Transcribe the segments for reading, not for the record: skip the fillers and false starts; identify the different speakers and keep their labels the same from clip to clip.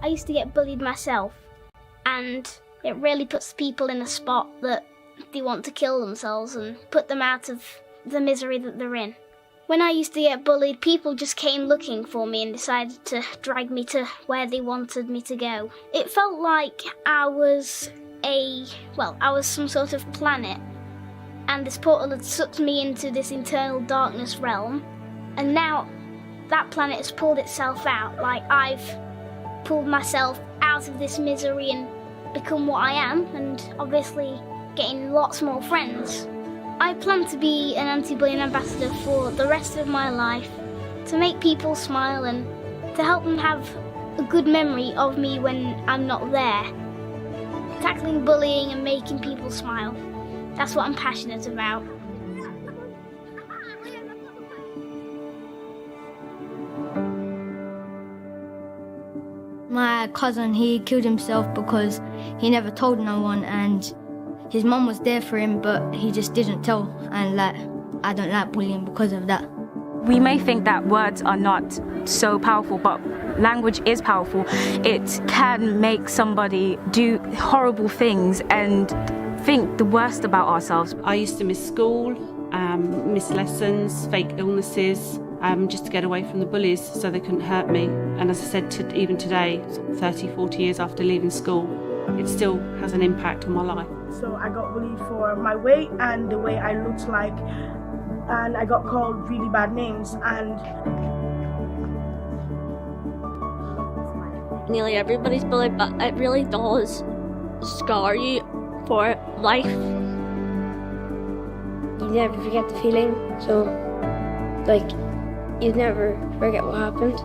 Speaker 1: I used to get bullied myself, and it really puts people in a spot that they want to kill themselves and put them out of the misery that they're in. When I used to get bullied, people just came looking for me and decided to drag me to where they wanted me to go. It felt like I was some sort of planet, and this portal had sucked me into this internal darkness realm, and now that planet has pulled itself out, like I've pulled myself out of this misery and become what I am, and obviously getting lots more friends. I plan to be an anti-bullying ambassador for the rest of my life, to make people smile and to help them have a good memory of me when I'm not there. Tackling bullying and making people smile, that's what I'm passionate about.
Speaker 2: My cousin, he killed himself because he never told no one, and his mum was there for him, but he just didn't tell, and I don't like bullying because of that.
Speaker 3: We may think that words are not so powerful, but language is powerful. It can make somebody do horrible things and think the worst about ourselves.
Speaker 4: I used to miss school, miss lessons, fake illnesses, just to get away from the bullies so they couldn't hurt me. And as I said, even today, 30, 40 years after leaving school, it still has an impact on my life.
Speaker 5: So I got bullied for my weight and the way I looked like, and I got called really bad names. And
Speaker 6: nearly everybody's bullied, but it really does scar you for life.
Speaker 7: You never forget the feeling, so you'd never forget what happened.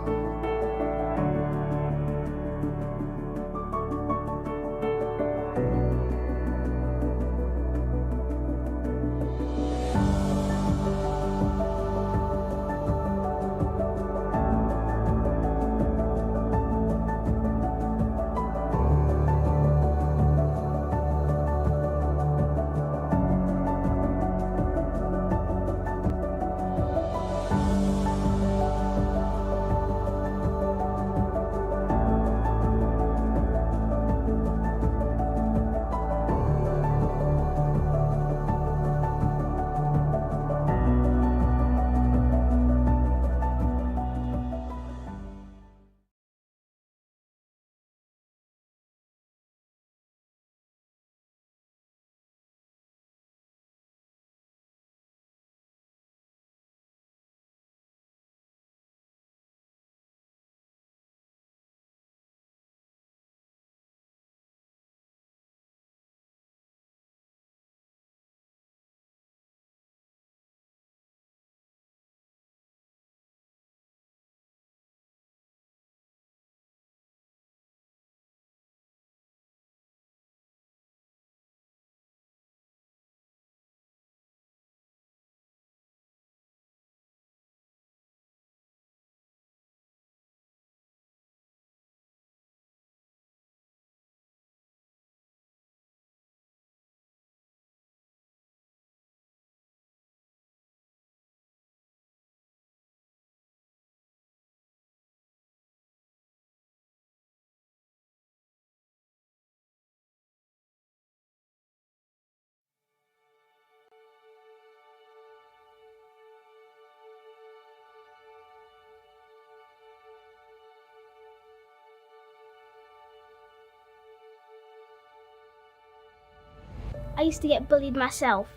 Speaker 1: I used to get bullied myself,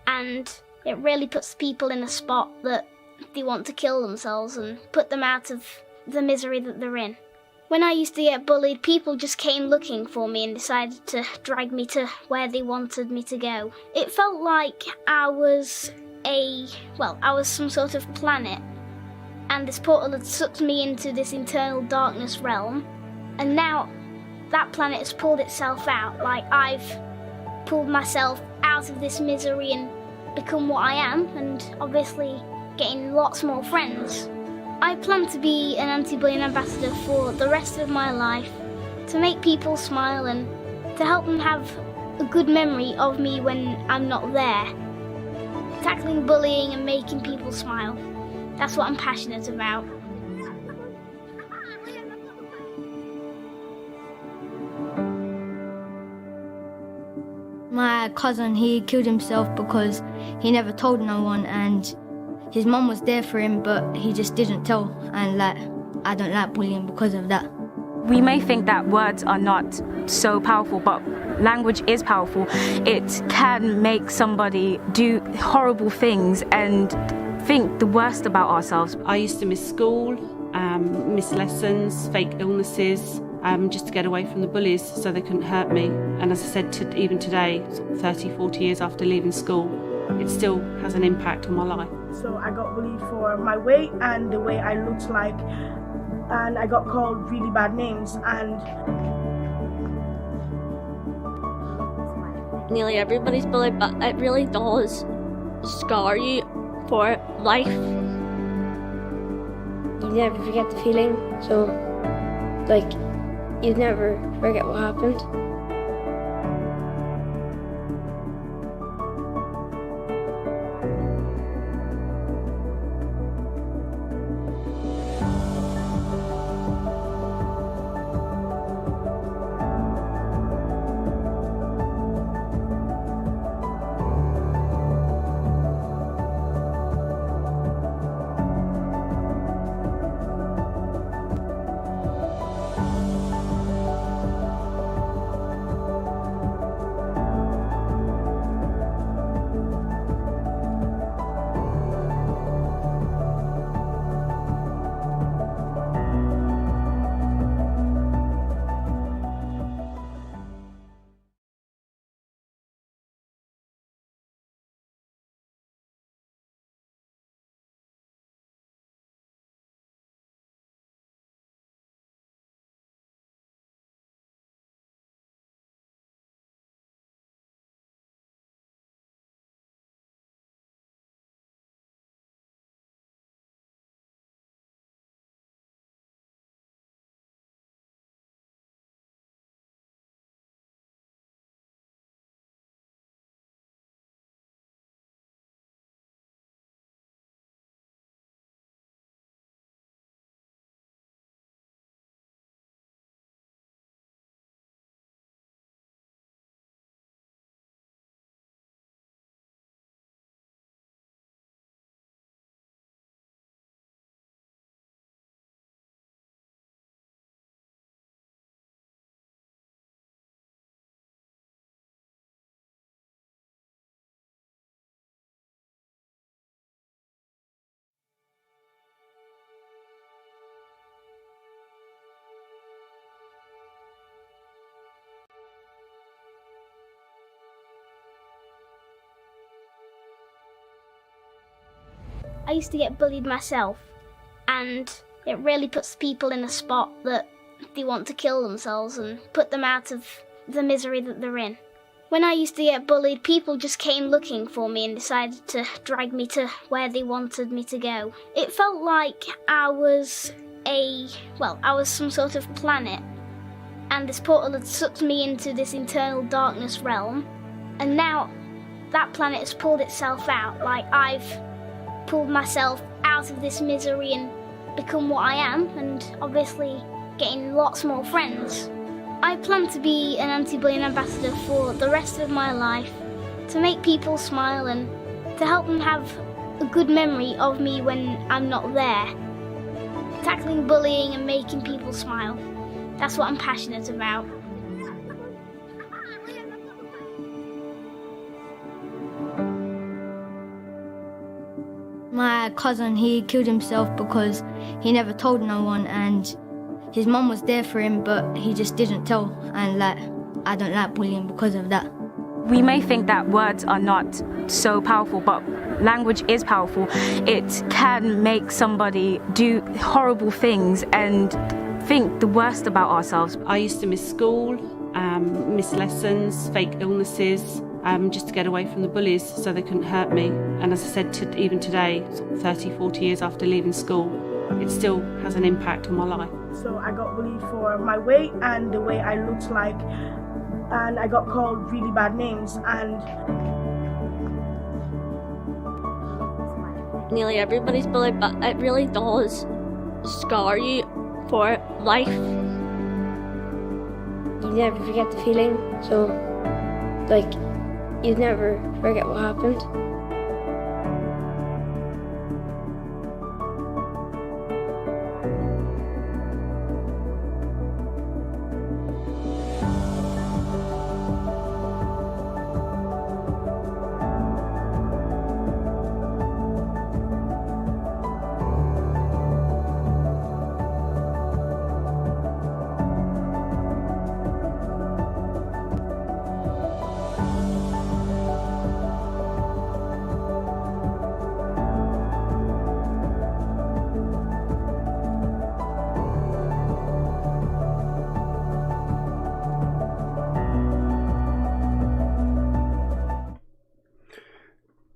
Speaker 1: and it really puts people in a spot that they want to kill themselves and put them out of the misery that they're in. When I used to get bullied, people just came looking for me and decided to drag me to where they wanted me to go. It felt like I was some sort of planet, and this portal had sucked me into this internal darkness realm, and now that planet has pulled itself out, like I've pulled myself out of this misery and become what I am, and obviously getting lots more friends. I plan to be an anti-bullying ambassador for the rest of my life, to make people smile and to help them have a good memory of me when I'm not there. Tackling bullying and making people smile, that's what I'm passionate about.
Speaker 2: My cousin, he killed himself because he never told no one, and his mum was there for him, but he just didn't tell, and I don't like bullying because of that.
Speaker 3: We may think that words are not so powerful, but language is powerful. It can make somebody do horrible things and think the worst about ourselves.
Speaker 4: I used to miss school, miss lessons, fake illnesses, just to get away from the bullies so they couldn't hurt me. And as I said, even today, 30, 40 years after leaving school, it still has an impact on my life.
Speaker 5: So I got bullied for my weight and the way I looked like, and I got called really bad names, and
Speaker 6: nearly everybody's bullied, but it really does scar you for life.
Speaker 7: You never forget the feeling, so you'd never forget what happened.
Speaker 1: I used to get bullied myself, and it really puts people in a spot that they want to kill themselves and put them out of the misery that they're in. When I used to get bullied, people just came looking for me and decided to drag me to where they wanted me to go. It felt like I was some sort of planet, and this portal had sucked me into this internal darkness realm, and now that planet has pulled itself out. Like, I've pulled myself out of this misery and become what I am, and obviously getting lots more friends. I plan to be an anti-bullying ambassador for the rest of my life, to make people smile and to help them have a good memory of me when I'm not there. Tackling bullying and making people smile, that's what I'm passionate about.
Speaker 2: My cousin, he killed himself because he never told no one, and his mum was there for him, but he just didn't tell, and I don't like bullying because of that.
Speaker 3: We may think that words are not so powerful, but language is powerful. It can make somebody do horrible things and think the worst about ourselves.
Speaker 4: I used to miss school, miss lessons, fake illnesses, just to get away from the bullies so they couldn't hurt me. And as I said, even today, 30, 40 years after leaving school, it still has an impact on my life.
Speaker 5: so I got bullied for my weight and the way I looked like, and I got called really bad names, and
Speaker 6: nearly everybody's bullied, but it really does scar you for life.
Speaker 7: You never forget the feeling, so you'd never forget what happened.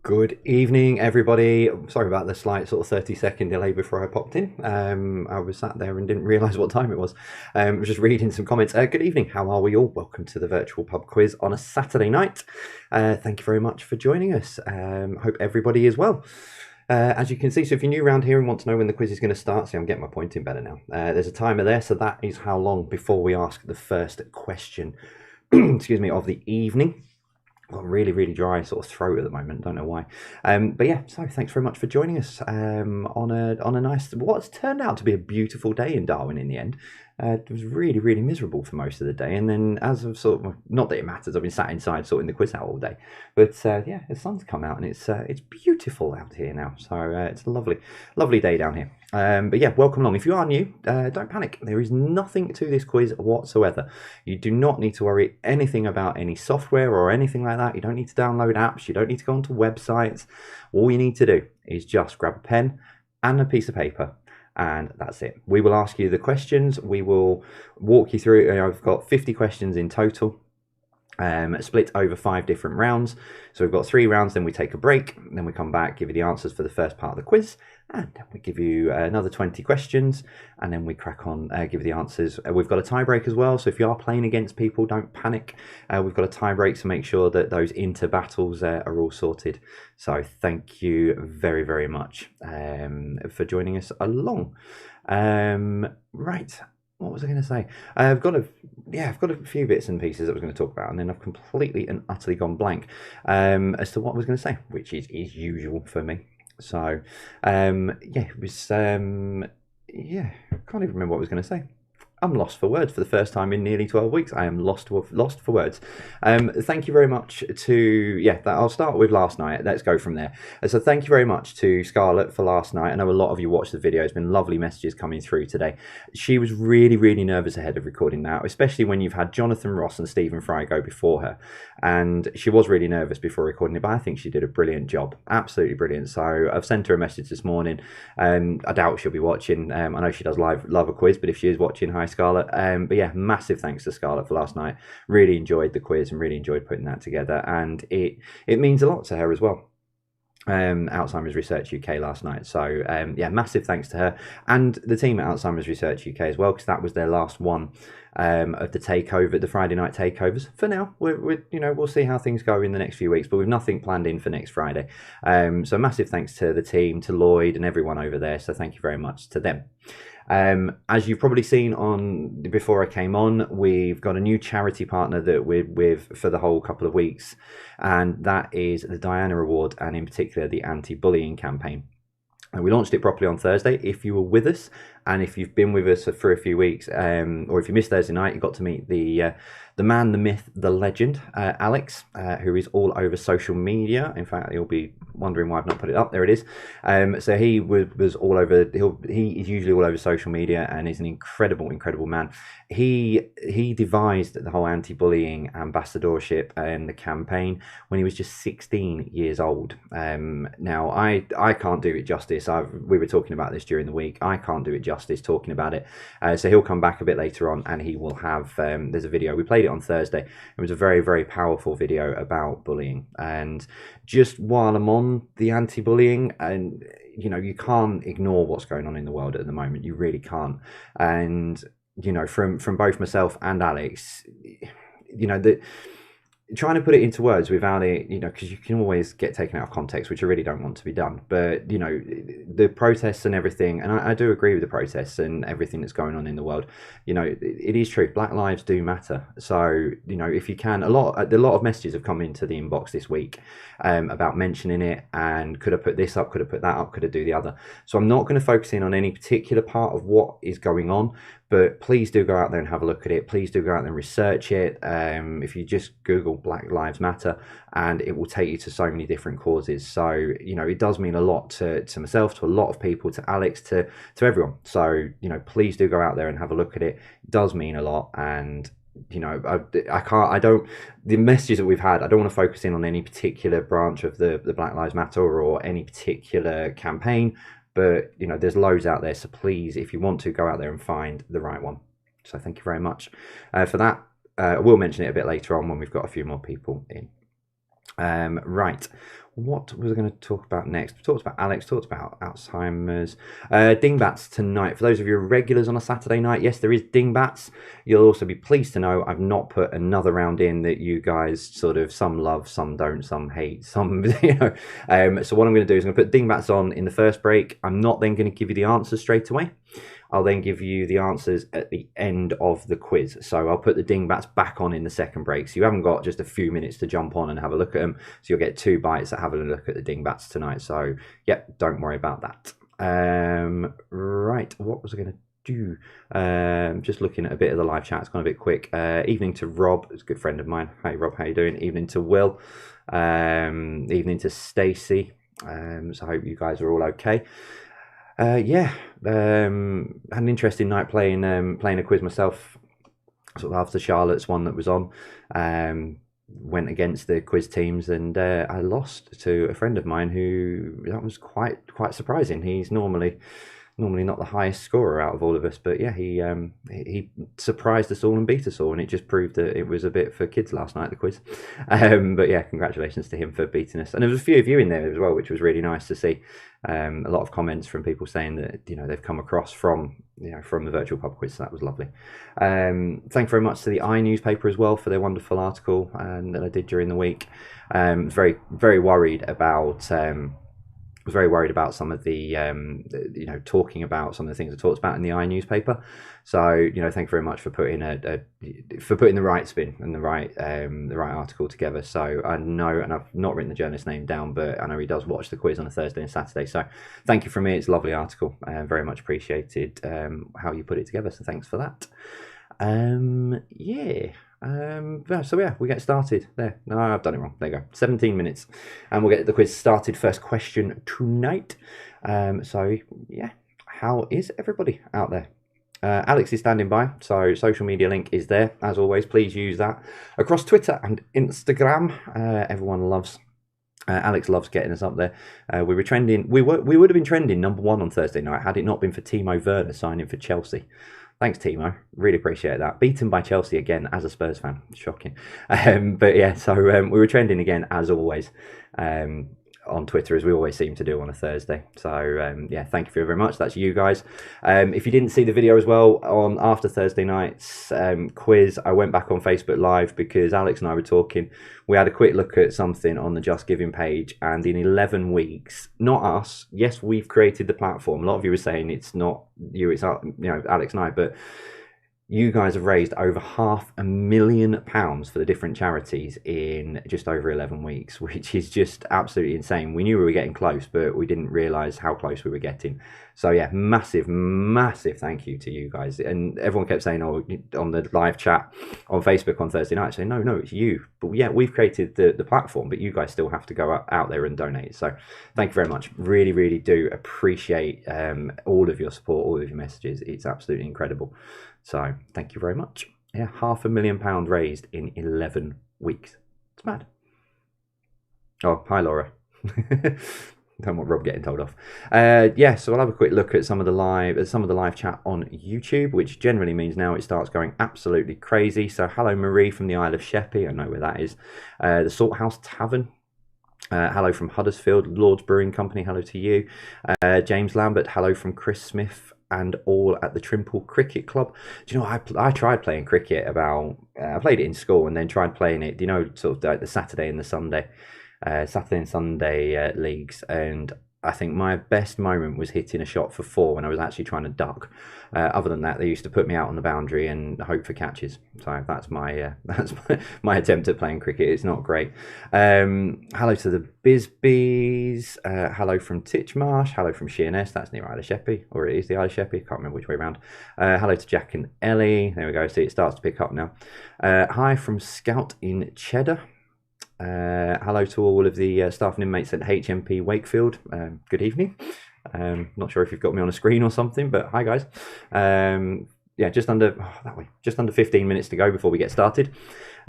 Speaker 8: Good evening, everybody. Sorry about the slight sort of 30-second delay before I popped in. I was sat there and didn't realise what time it was. I was just reading some comments. Good evening. How are we all? Welcome to the virtual pub quiz on a Saturday night. Thank you very much for joining us. Hope everybody is well. As you can see, so if you're new around here and want to know when the quiz is going to start, see, I'm getting my point in better now. There's a timer there, so that is how long before we ask the first question, excuse me, of the evening. Got a really dry sort of throat at the moment, don't know why. But yeah, so thanks very much for joining us on a nice, what's turned out to be a beautiful day in Darwin in the end. It was really miserable for most of the day, and then as of sort of, not that it matters, I've been sat inside sorting the quiz out all day, but yeah, the sun's come out and it's beautiful out here now, so it's a lovely day down here. But yeah, welcome along. If you are new, don't panic. There is nothing to this quiz whatsoever. You do not need to worry anything about any software or anything like that. You don't need to download apps. You don't need to go onto websites. All you need to do is just grab a pen and a piece of paper, and that's it. We will ask you the questions. We will walk you through. I've got 50 questions in total. Split over 5 different rounds. So we've got 3 rounds, then we take a break, then we come back, give you the answers for the first part of the quiz, and then we give you another 20 questions, and then we crack on, give you the answers. We've got a tie break as well, so if you are playing against people, don't panic. We've got a tie break to make sure that those inter battles are all sorted. So thank you very much for joining us along. Right. What was I going to say? I've got a few bits and pieces that I was going to talk about, and then I've completely and utterly gone blank as to what I was going to say, which is usual for me. So, yeah, it was, yeah, I can't even remember what I was going to say. I'm lost for words for the first time in nearly 12 weeks. I am lost for words. Thank you very much to, yeah, I'll start with last night. Let's go from there. So thank you very much to Scarlett for last night. I know a lot of you watched the video. It's been lovely messages coming through today. She was really nervous ahead of recording now, especially when you've had Jonathan Ross and Stephen Fry go before her. And she was really nervous before recording it, but I think she did a brilliant job. Absolutely brilliant. So I've sent her a message this morning. I doubt she'll be watching. I know she does love a quiz, but if she is watching, hi Scarlett. But yeah, massive thanks to Scarlett for last night. Really enjoyed the quiz and really enjoyed putting that together, and it means a lot to her as well. Alzheimer's Research UK last night, so yeah, massive thanks to her and the team at Alzheimer's Research UK as well, because that was their last one of the takeover, the Friday night takeovers. For now, we'll see how things go in the next few weeks, but we've nothing planned in for next Friday. So massive thanks to the team, to Lloyd and everyone over there. So thank you very much to them. As you've probably seen on before I came on, we've got a new charity partner that we're with for the whole couple of weeks, and that is the Diana Award, and in particular the anti-bullying campaign. And we launched it properly on Thursday. If you were with us, and if you've been with us for a few weeks, or if you missed Thursday night, you got to meet the man, the myth, the legend, Alex, who is all over social media. In fact, you'll be wondering why I've not put it up. There it is. So he was all over. He is usually all over social media, and is an incredible man. He devised the whole anti-bullying ambassadorship and the campaign when he was just 16 years old. Now I can't do it justice. We were talking about this during the week. I can't do it justice talking about it. So he'll come back a bit later on, and he will have. There's a video. We played it on Thursday. It was a very powerful video about bullying. And just while I'm on the anti-bullying, and you can't ignore what's going on in the world at the moment. You really can't. And from both myself and Alex, trying to put it into words without it, because you can always get taken out of context, which I really don't want to be done. But, the protests and everything, and I do agree with the protests and everything that's going on in the world. It is true. Black lives do matter. So, if you can, a lot of messages have come into the inbox this week about mentioning it, and could I put this up, could I put that up, could I do the other. So I'm not going to focus in on any particular part of what is going on, but please do go out there and have a look at it. Please do go out there and research it. If you just Google Black Lives Matter, and it will take you to so many different causes. So, it does mean a lot to myself, to a lot of people, to Alex, to everyone. So, please do go out there and have a look at it. It does mean a lot. And, the messages that we've had, I don't want to focus in on any particular branch of the Black Lives Matter or any particular campaign. But, there's loads out there. So please, if you want to, go out there and find the right one. So thank you very much for that. I will mention it a bit later on when we've got a few more people in. Right. What was I going to talk about next? We talked about Alex, talked about Alzheimer's. Dingbats tonight. For those of you regulars on a Saturday night, yes, there is Dingbats. You'll also be pleased to know I've not put another round in that you guys sort of, some love, some don't, some hate, some, So what I'm going to do is I'm going to put Dingbats on in the first break. I'm not then going to give you the answers straight away. I'll then give you the answers at the end of the quiz. So I'll put the Dingbats back on in the second break. So you haven't got just a few minutes to jump on and have a look at them. So you'll get 2 bites at having a look at the Dingbats tonight. So yeah, don't worry about that. Right, what was I going to do? Just looking at a bit of the live chat. It's gone a bit quick. Evening to Rob, it's a good friend of mine. Hey Rob, how you doing? Evening to Will. Evening to Stacey. So I hope you guys are all okay. Yeah, had an interesting night playing a quiz myself, sort of after Charlotte's one that was on. Went against the quiz teams, and I lost to a friend of mine who, that was quite surprising. He's normally not the highest scorer out of all of us, but yeah, he surprised us all and beat us all, and it just proved that it was a bit for kids last night, the quiz. But yeah, congratulations to him for beating us. And there was a few of you in there as well, which was really nice to see. A lot of comments from people saying that they've come across from the virtual pub quiz, so that was lovely. Thank you very much to the iNewspaper as well for their wonderful article that I did during the week. Very, very worried about some of the talking about some of the things I talked about in the iNewspaper. So thank you very much for putting the right spin and the right article together. So I know, and I've not written the journalist's name down, but I know he does watch the quiz on a Thursday and Saturday. So thank you from me. It's a lovely article. Very much appreciated how you put it together. So thanks for that. Yeah. So yeah, we get started there. No, I've done it wrong. There you go. 17 minutes, and we'll get the quiz started. First question tonight. So yeah, how is everybody out there? Alex is standing by, so social media link is there as always. Please use that across Twitter and Instagram. Everyone loves. Alex loves getting us up there. We were trending. We would have been trending #1 on Thursday night had it not been for Timo Werner signing for Chelsea. Thanks, Timo. Really appreciate that. Beaten by Chelsea again as a Spurs fan. Shocking. But yeah, so we were trending again as always on Twitter, as we always seem to do on a Thursday. So yeah, thank you very much. That's you guys. If you didn't see the video as well on after Thursday night's quiz, I went back on Facebook Live because Alex and I were talking. We had a quick look at something on the Just Giving page, and in 11 weeks, not us, yes, we've created the platform. A lot of you were saying it's not you, it's Alex and I, but you guys have raised over £500,000 for the different charities in just over 11 weeks, which is just absolutely insane. We knew we were getting close, but we didn't realise how close we were getting. So yeah, massive thank you to you guys. And everyone kept saying, oh, on the live chat on Facebook on Thursday night, saying, no, it's you. But yeah, we've created the platform, but you guys still have to go out there and donate. So thank you very much. Really, really do appreciate all of your support, all of your messages. It's absolutely incredible. So thank you very much. Yeah, £500,000 raised in 11 weeks. It's mad. Oh, hi Laura. Don't want Rob getting told off. Yeah, so I'll have a quick look at some of the live chat on YouTube, which generally means now it starts going absolutely crazy. So hello Marie from the Isle of Sheppey, I know where that is. The Salthouse Tavern. Hello from Huddersfield, Lord's Brewing Company, hello to you. James Lambert, hello from Chris Smith. and all at the Trimple Cricket Club. Do you know, I tried playing cricket I played it in school and then tried playing it, do you know, sort of like the Saturday and Sunday leagues, and I think my best moment was hitting a shot for 4 when I was actually trying to duck. Other than that, they used to put me out on the boundary and hope for catches. So that's my attempt at playing cricket. It's not great. Hello to the Bisbees. Hello from Titchmarsh. Hello from Sheerness. That's near Isle of Sheppey, or it is the Isle of Sheppey. Can't remember which way around. Hello to Jack and Ellie. There we go. See, it starts to pick up now. Hi from Scout in Cheddar. Hello to all of the staff and inmates at HMP Wakefield. Good evening. Not sure if you've got me on a screen or something, but hi guys. Yeah, just under 15 minutes to go before we get started.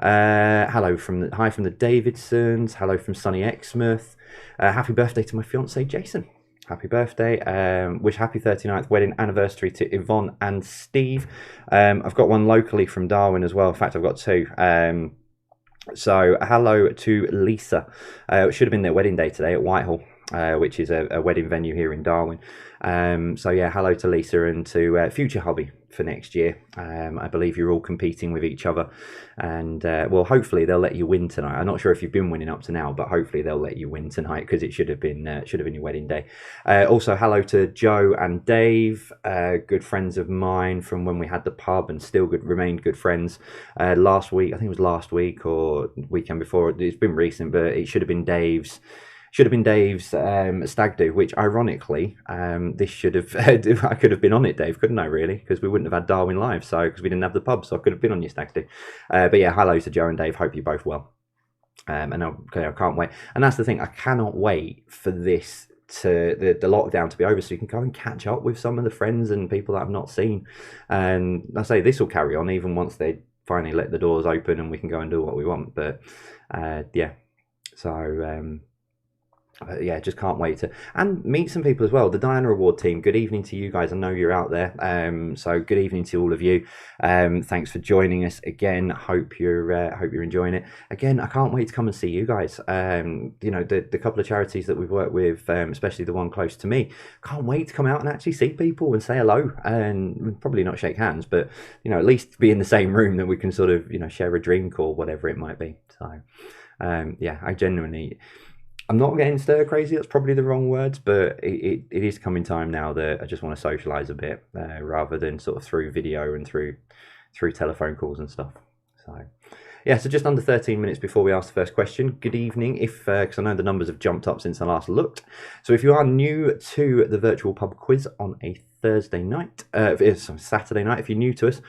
Speaker 8: Hi from the Davidsons. Hello from Sunny Exmouth. Happy birthday to my fiance Jason. Happy birthday. Wish happy 39th wedding anniversary to Yvonne and Steve. I've got one locally from Darwin as well. In fact, I've got 2. So hello to Lisa. It should have been their wedding day today at Whitehall, which is a wedding venue here in Darwin. So yeah, hello to Lisa and to future hubby for next year. I believe you're all competing with each other, and well, hopefully they'll let you win tonight. I'm not sure if you've been winning up to now, but hopefully they'll let you win tonight, because it should have been your wedding day. Also hello to Joe and Dave, good friends of mine from when we had the pub, and still remained good friends. Last week, I think it was last week or weekend before, it's been recent, but it should have been Dave's stag do, which ironically this should have I could have been on it, Dave, couldn't I, really, because we wouldn't have had Darwin live, so because we didn't have the pub, so I could have been on your stag do. But yeah, hello to Joe and Dave, hope you're both well. And I can't wait, and that's the thing, I cannot wait for this the lockdown to be over, so you can go and catch up with some of the friends and people that I've not seen. And I say this will carry on even once they finally let the doors open and we can go and do what we want. But yeah, so yeah, just can't wait to and meet some people as well. The Diana Award team, good evening to you guys. I know you're out there, so good evening to all of you. Thanks for joining us again. Hope you're enjoying it. Again, I can't wait to come and see you guys. You know, the couple of charities that we've worked with, especially the one close to me, can't wait to come out and actually see people and say hello, and probably not shake hands, but you know, at least be in the same room that we can sort of, you know, share a drink or whatever it might be. So yeah, I'm not getting stir crazy, that's probably the wrong words, but it is coming time now that I just want to socialise a bit, rather than sort of through video and through telephone calls and stuff. So yeah, so just under 13 minutes before we ask the first question. Good evening, because I know the numbers have jumped up since I last looked. So if you are new to the virtual pub quiz on a Thursday night, it's on Saturday night, if you're new to us,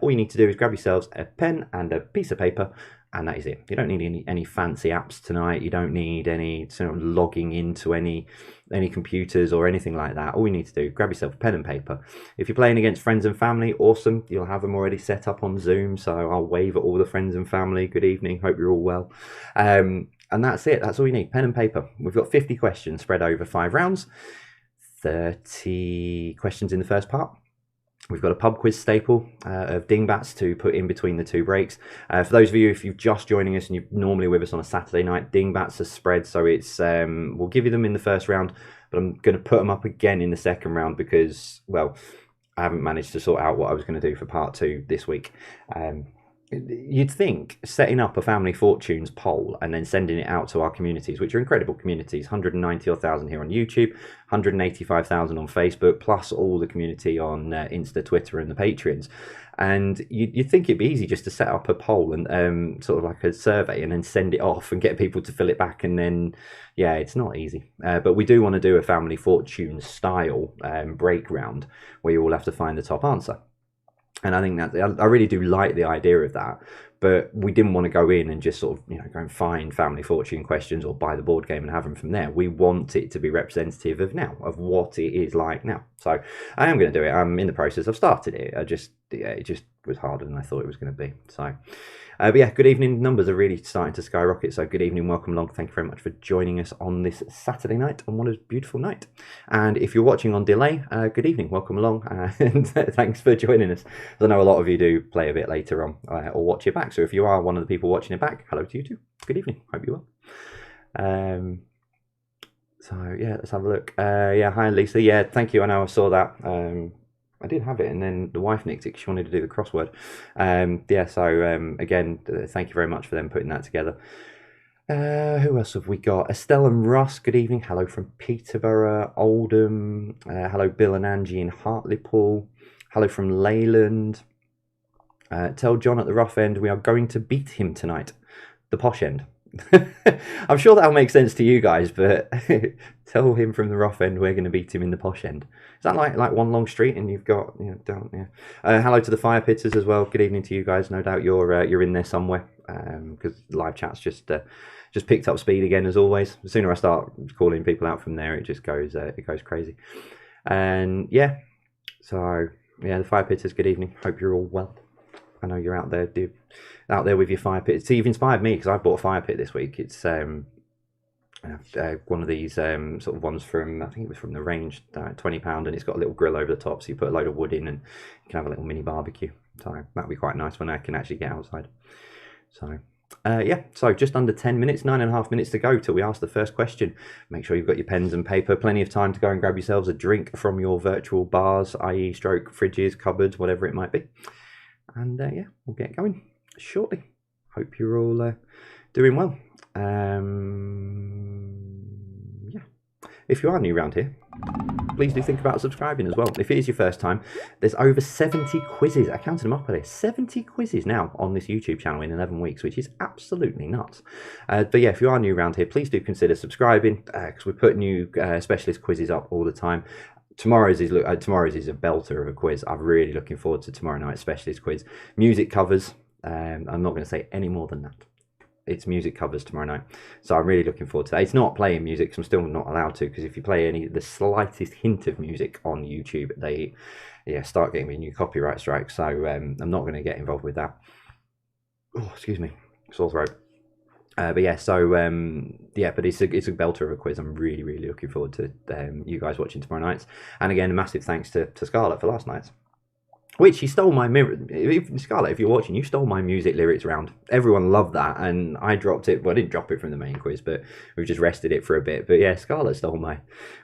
Speaker 8: all you need to do is grab yourselves a pen and a piece of paper, and that is it. You don't need any fancy apps tonight. You don't need any sort of logging into any computers or anything like that. All you need to do, grab yourself a pen and paper. If you're playing against friends and family, awesome. You'll have them already set up on Zoom, so I'll wave at all the friends and family. Good evening, hope you're all well. And that's it. That's all you need, pen and paper. We've got 50 questions spread over 5 rounds. 30 questions in the first part. We've got a pub quiz staple of dingbats to put in between the 2 breaks. For those of you, if you're just joining us and you're normally with us on a Saturday night, dingbats are spread, so it's we'll give you them in the first round, but I'm going to put them up again in the second round because, well, I haven't managed to sort out what I was going to do for part 2 this week. You'd think setting up a family fortunes poll and then sending it out to our communities, which are incredible communities, 190,000 here on YouTube, 185,000 on Facebook, plus all the community on Insta, Twitter, and the Patreons. And you'd think it'd be easy just to set up a poll and sort of like a survey and then send it off and get people to fill it back. And then, yeah, it's not easy. But we do want to do a family fortunes style break round where you all have to find the top answer. And I think that I really do like the idea of that, but we didn't want to go in and just sort of, you know, go and find family fortune questions or buy the board game and have them from there. We want it to be representative of now, of what it is like now. So I am going to do it. I'm in the process. I've started it. It just was harder than I thought it was going to be. So, but yeah, good evening. Numbers are really starting to skyrocket. So good evening, welcome along. Thank you very much for joining us on this Saturday night, on what is a beautiful night. And if you're watching on delay, good evening, welcome along, and thanks for joining us. I know a lot of you do play a bit later on or watch it back. So if you are one of the people watching it back, hello to you too. Good evening, hope you're well. So yeah, let's have a look. Yeah, hi Lisa. Yeah, thank you. I know I saw that. I did have it, and then the wife nicked it because she wanted to do the crossword. Yeah, so again, thank you very much for them putting that together. Who else have we got? Estelle and Ross, good evening. Hello from Peterborough, Oldham. Hello, Bill and Angie in Hartlepool. Hello from Leyland. Tell John at the rough end we are going to beat him tonight. The posh end. I'm sure that'll make sense to you guys, but tell him from the rough end we're going to beat him in the posh end. Is that like one long street and you've got, you know, don't, yeah. Hello to the fire pitters as well. Good evening to you guys. No doubt you're in there somewhere, because live chat's just picked up speed again as always. The sooner I start calling people out from there, it just goes crazy. And yeah, so yeah, the fire pitters. Good evening. Hope you're all well. I know you're out there with your fire pit. See, you've inspired me because I bought a fire pit this week. It's one of these sort of ones from, I think it was from the range, £20, and it's got a little grill over the top, so you put a load of wood in and you can have a little mini barbecue. So that'll be quite nice when I can actually get outside. So yeah, so just under 10 minutes, 9.5 minutes to go till we ask the first question. Make sure you've got your pens and paper, plenty of time to go and grab yourselves a drink from your virtual bars, i.e. stroke fridges, cupboards, whatever it might be. And yeah, we'll get going shortly. Hope you're all doing well. Yeah, if you are new around here, please do think about subscribing as well. If it is your first time, there's over 70 quizzes. I counted them up earlier. 70 quizzes now on this YouTube channel in 11 weeks, which is absolutely nuts. But yeah, if you are new around here, please do consider subscribing, because we put new specialist quizzes up all the time. Tomorrow's is a belter of a quiz. I'm really looking forward to tomorrow night's specialist quiz. Music covers. I'm not going to say any more than that. It's music covers tomorrow night, so I'm really looking forward to that. It's not playing music, because I'm still not allowed to, because if you play the slightest hint of music on YouTube, they start getting me a new copyright strike. So I'm not going to get involved with that. Oh, excuse me, sore throat. But yeah, so yeah, but it's a belter of a quiz. I'm really looking forward to you guys watching tomorrow night. And again, a massive thanks to Scarlett for last night's, which she stole my Scarlett, if you're watching, you stole my music lyrics round. Everyone loved that, and I dropped it. Well, I didn't drop it from the main quiz, but we've just rested it for a bit. But yeah, Scarlett stole my,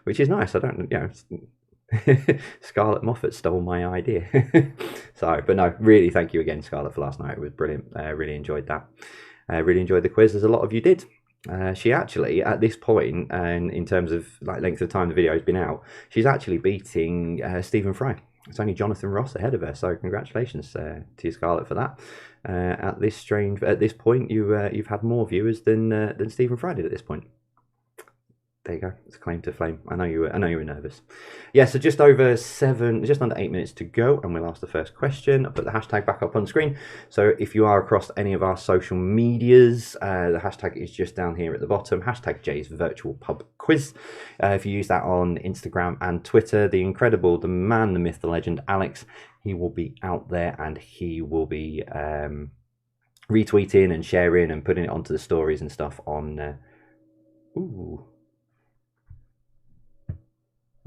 Speaker 8: which is nice. I don't, you know, Scarlett Moffat stole my idea. So, but no, really, thank you again, Scarlett, for last night. It was brilliant. I really enjoyed that. I really enjoyed the quiz, as a lot of you did. She actually, at this point, and in terms of like length of time the video has been out, she's actually beating Stephen Fry. It's only Jonathan Ross ahead of her, so congratulations to you, Scarlett, for that. At this point, you've had more viewers than Stephen Fry did at this point. There you go. It's a claim to fame. I know you were nervous. Yeah, so just under 8 minutes to go, and we'll ask the first question. I'll put the hashtag back up on screen. So if you are across any of our social medias, the hashtag is just down here at the bottom. Hashtag Jay's Virtual Pub Quiz. If you use that on Instagram and Twitter, the incredible, the man, the myth, the legend, Alex, he will be out there, and he will be retweeting and sharing and putting it onto the stories and stuff on. Ooh.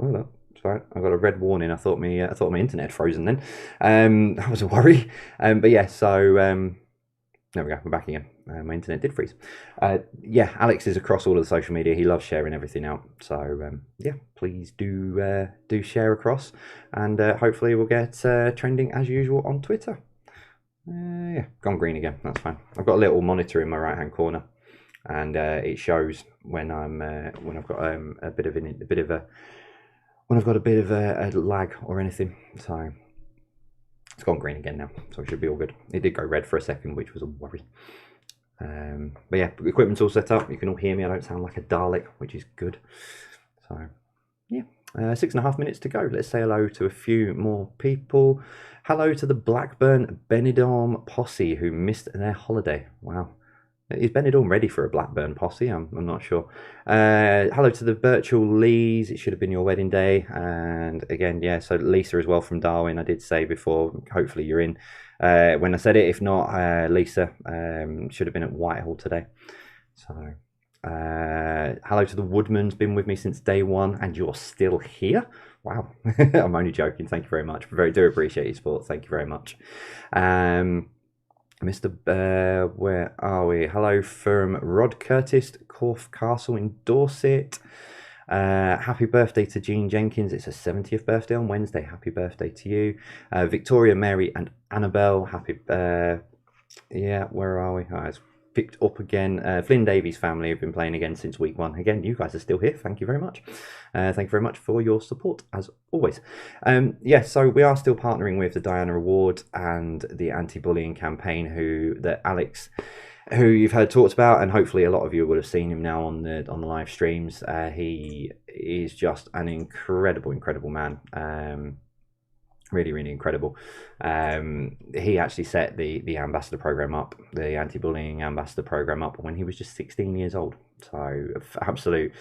Speaker 8: Oh, that's right. I got a red warning. I thought my internet had frozen then. That was a worry. But yeah, so there we go. We're back again. My internet did freeze. Yeah, Alex is across all of the social media. He loves sharing everything out. So yeah, please do share across, and hopefully we'll get trending as usual on Twitter. Yeah, gone green again. That's fine. I've got a little monitor in my right hand corner, and it shows when I've got a bit of a lag or anything. So it's gone green again now, so it should be all good. It did go red for a second, which was a worry. But yeah, equipment's all set up. You can all hear me. I don't sound like a Dalek, which is good. So yeah, 6.5 minutes to go. Let's say hello to a few more people. Hello to the Blackburn Benidorm posse who missed their holiday. Wow. Is Benidorm ready for a Blackburn posse? I'm not sure. Hello to the virtual Lees. It should have been your wedding day. And again, yeah, so Lisa as well from Darwin. I did say before, hopefully you're in when I said it. If not, Lisa should have been at Whitehall today. So hello to the Woodman's been with me since day one, and you're still here. Wow. I'm only joking. Thank you very much. Do appreciate your support. Thank you very much. Mr. Where are we? Hello from Rod Curtis, Corfe Castle in Dorset. Happy birthday to Jean Jenkins. It's her 70th birthday on Wednesday. Happy birthday to you. Victoria, Mary and Annabelle. Happy... yeah, where are we? Oh, it's picked up again. Flynn Davies' family have been playing again since week 1. Again, you guys are still here. Thank you very much. Thank you very much for your support, as always. Yeah, so we are still partnering with the Diana Award and the anti-bullying campaign that Alex, who you've heard talked about, and hopefully a lot of you would have seen him now on the live streams. He is just an incredible man. Really, really incredible. He actually set the ambassador program up, the anti-bullying ambassador program up, when he was just 16 years old. So absolute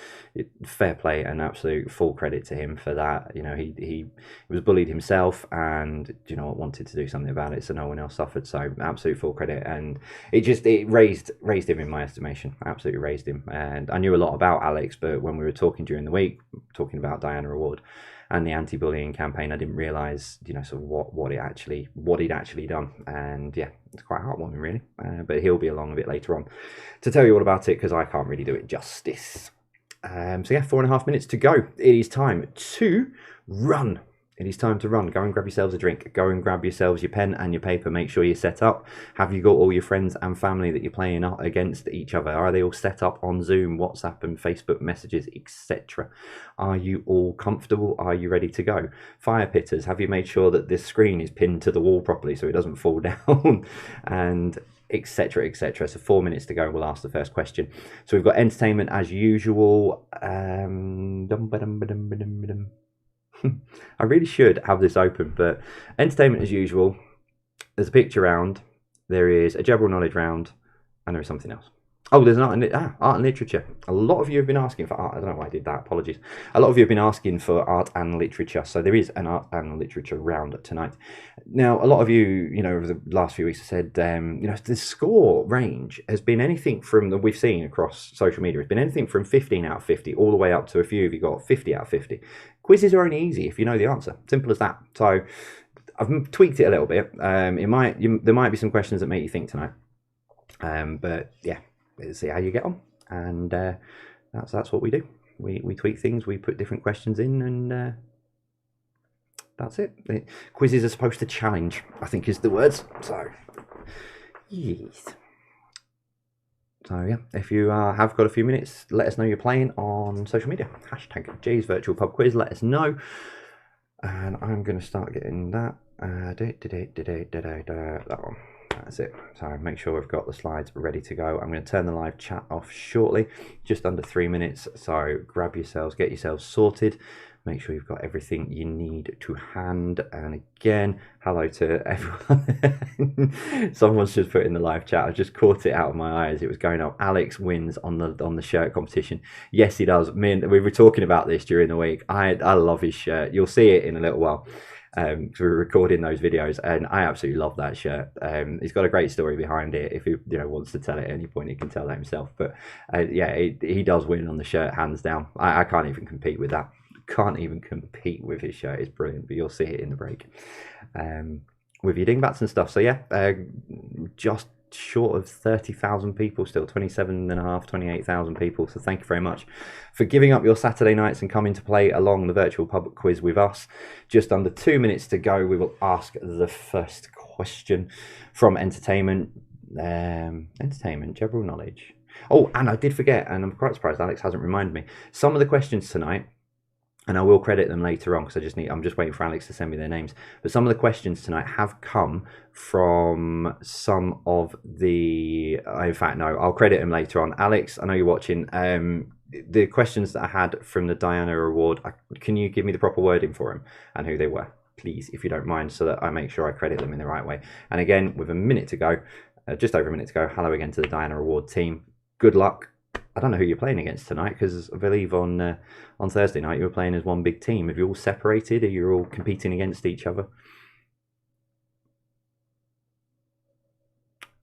Speaker 8: fair play and absolute full credit to him for that. You know, he was bullied himself, and you know, wanted to do something about it so no one else suffered. So absolute full credit, and it raised him in my estimation. Absolutely raised him. And I knew a lot about Alex, but when we were talking during the week, talking about Diana Award and the anti-bullying campaign, I didn't realise, you know, sort of what he'd actually done. And yeah, it's quite heartwarming, really. But he'll be along a bit later on to tell you all about it, because I can't really do it justice. So yeah, 4.5 minutes to go. It is time to run. It is time to run. Go and grab yourselves a drink. Go and grab yourselves your pen and your paper. Make sure you're set up. Have you got all your friends and family that you're playing against each other? Are they all set up on Zoom, WhatsApp and Facebook messages, etc.? Are you all comfortable? Are you ready to go? Fire pitters, have you made sure that this screen is pinned to the wall properly so it doesn't fall down? And etc, etc. So 4 minutes to go. We'll ask the first question. So we've got entertainment as usual. I really should have this open, but entertainment as usual. There's a picture round, there is a general knowledge round, and there is something else. Oh, there's an art and literature. A lot of you have been asking for art. I don't know why I did that. Apologies. A lot of you have been asking for art and literature. So there is an art and literature round tonight. Now, a lot of you, you know, over the last few weeks have said, you know, the score range has been anything from that we've seen across social media. It's been anything from 15 out of 50 all the way up to a few of you got 50 out of 50. Quizzes are only easy if you know the answer. Simple as that. So I've tweaked it a little bit. There might be some questions that make you think tonight. But yeah. See how you get on, and that's what we do. We tweak things, we put different questions in, and that's it. Quizzes are supposed to challenge, I think is the words. So yes. So yeah, if you have got a few minutes, let us know you're playing on social media. Hashtag Jay's Virtual Pub Quiz. Let us know, and I'm going to start getting that. That one. That's it. So make sure we've got the slides ready to go. I'm going to turn the live chat off shortly, just under 3 minutes. So grab yourselves, get yourselves sorted. Make sure you've got everything you need to hand. And again, hello to everyone. Someone's just put in the live chat. I just caught it out of my eye as it was going up. Alex wins on the shirt competition. Yes, he does. We were talking about this during the week. I love his shirt. You'll see it in a little while. Because we're recording those videos, and I absolutely love that shirt. He's got a great story behind it. If he wants to tell it at any point, he can tell that himself. But yeah, he does win on the shirt, hands down. I can't even compete with that. Can't even compete with his shirt. It's brilliant, but you'll see it in the break with your dingbats and stuff. So yeah, just short of 30,000 people still, 28,000 people. So thank you very much for giving up your Saturday nights and coming to play along the virtual pub quiz with us. Just under 2 minutes to go. We will ask the first question from entertainment. General knowledge. Oh, and I did forget, and I'm quite surprised Alex hasn't reminded me. Some of the questions tonight, and I will credit them later on because I'm just waiting for Alex to send me their names. But some of the questions tonight have come from some of the, in fact, no, I'll credit them later on. Alex, I know you're watching. The questions that I had from the Diana Award, can you give me the proper wording for them and who they were, please, if you don't mind, so that I make sure I credit them in the right way. And again, with a minute to go, just over a minute to go, hello again to the Diana Award team. Good luck. I don't know who you're playing against tonight, because I believe on Thursday night you were playing as one big team. Have you all separated? Are you all competing against each other?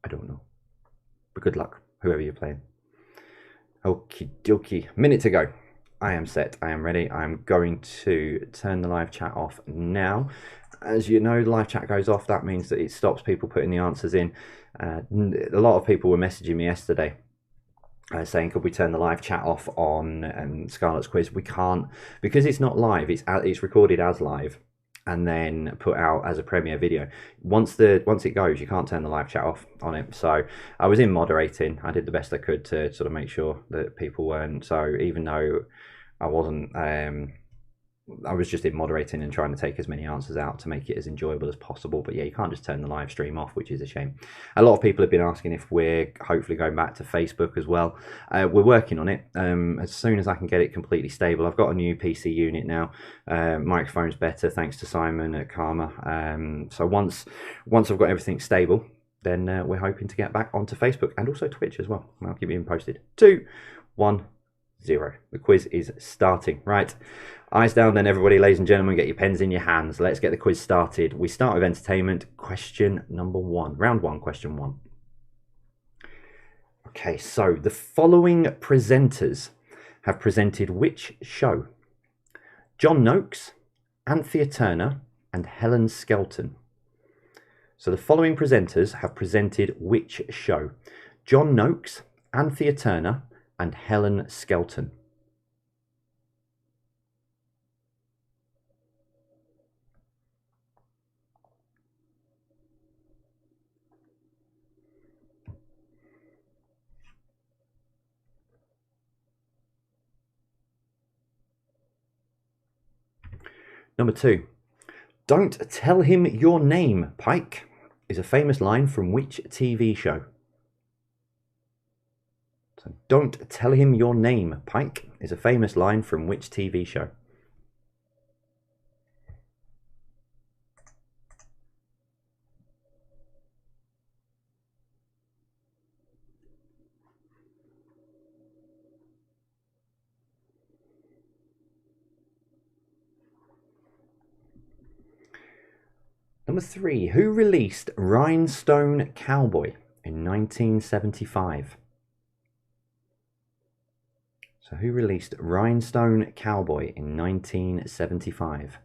Speaker 8: I don't know. But good luck, whoever you're playing. Okie dokie. Minute to go. I am set. I am ready. I'm going to turn the live chat off now. As you know, the live chat goes off. That means that it stops people putting the answers in. A lot of people were messaging me yesterday saying, could we turn the live chat off on Scarlett's quiz? We can't, because it's not live. It's recorded as live and then put out as a premiere video. Once it goes, you can't turn the live chat off on it. So I was in moderating. I did the best I could to sort of make sure that people weren't. So even though I wasn't, I was just in moderating and trying to take as many answers out to make it as enjoyable as possible. But yeah, you can't just turn the live stream off, which is a shame. A lot of people have been asking if we're hopefully going back to Facebook as well. We're working on it. As soon as I can get it completely stable. I've got a new PC unit now. Microphone's better thanks to Simon at Karma. So once I've got everything stable, then we're hoping to get back onto Facebook and also Twitch as well. I'll keep you posted. 2, 1, 0. The quiz is starting. Right. Eyes down then, everybody. Ladies and gentlemen, get your pens in your hands. Let's get the quiz started. We start with entertainment. Question number 1. Round 1, question 1. Okay, so the following presenters have presented which show? John Noakes, Anthea Turner, and Helen Skelton. So the following presenters have presented which show? John Noakes, Anthea Turner, and Helen Skelton. Number 2. Don't tell him your name, Pike, is a famous line from which TV show? So, don't tell him your name, Pike, is a famous line from which TV show? Number 3. Who released Rhinestone Cowboy in 1975? So who released Rhinestone Cowboy in 1975?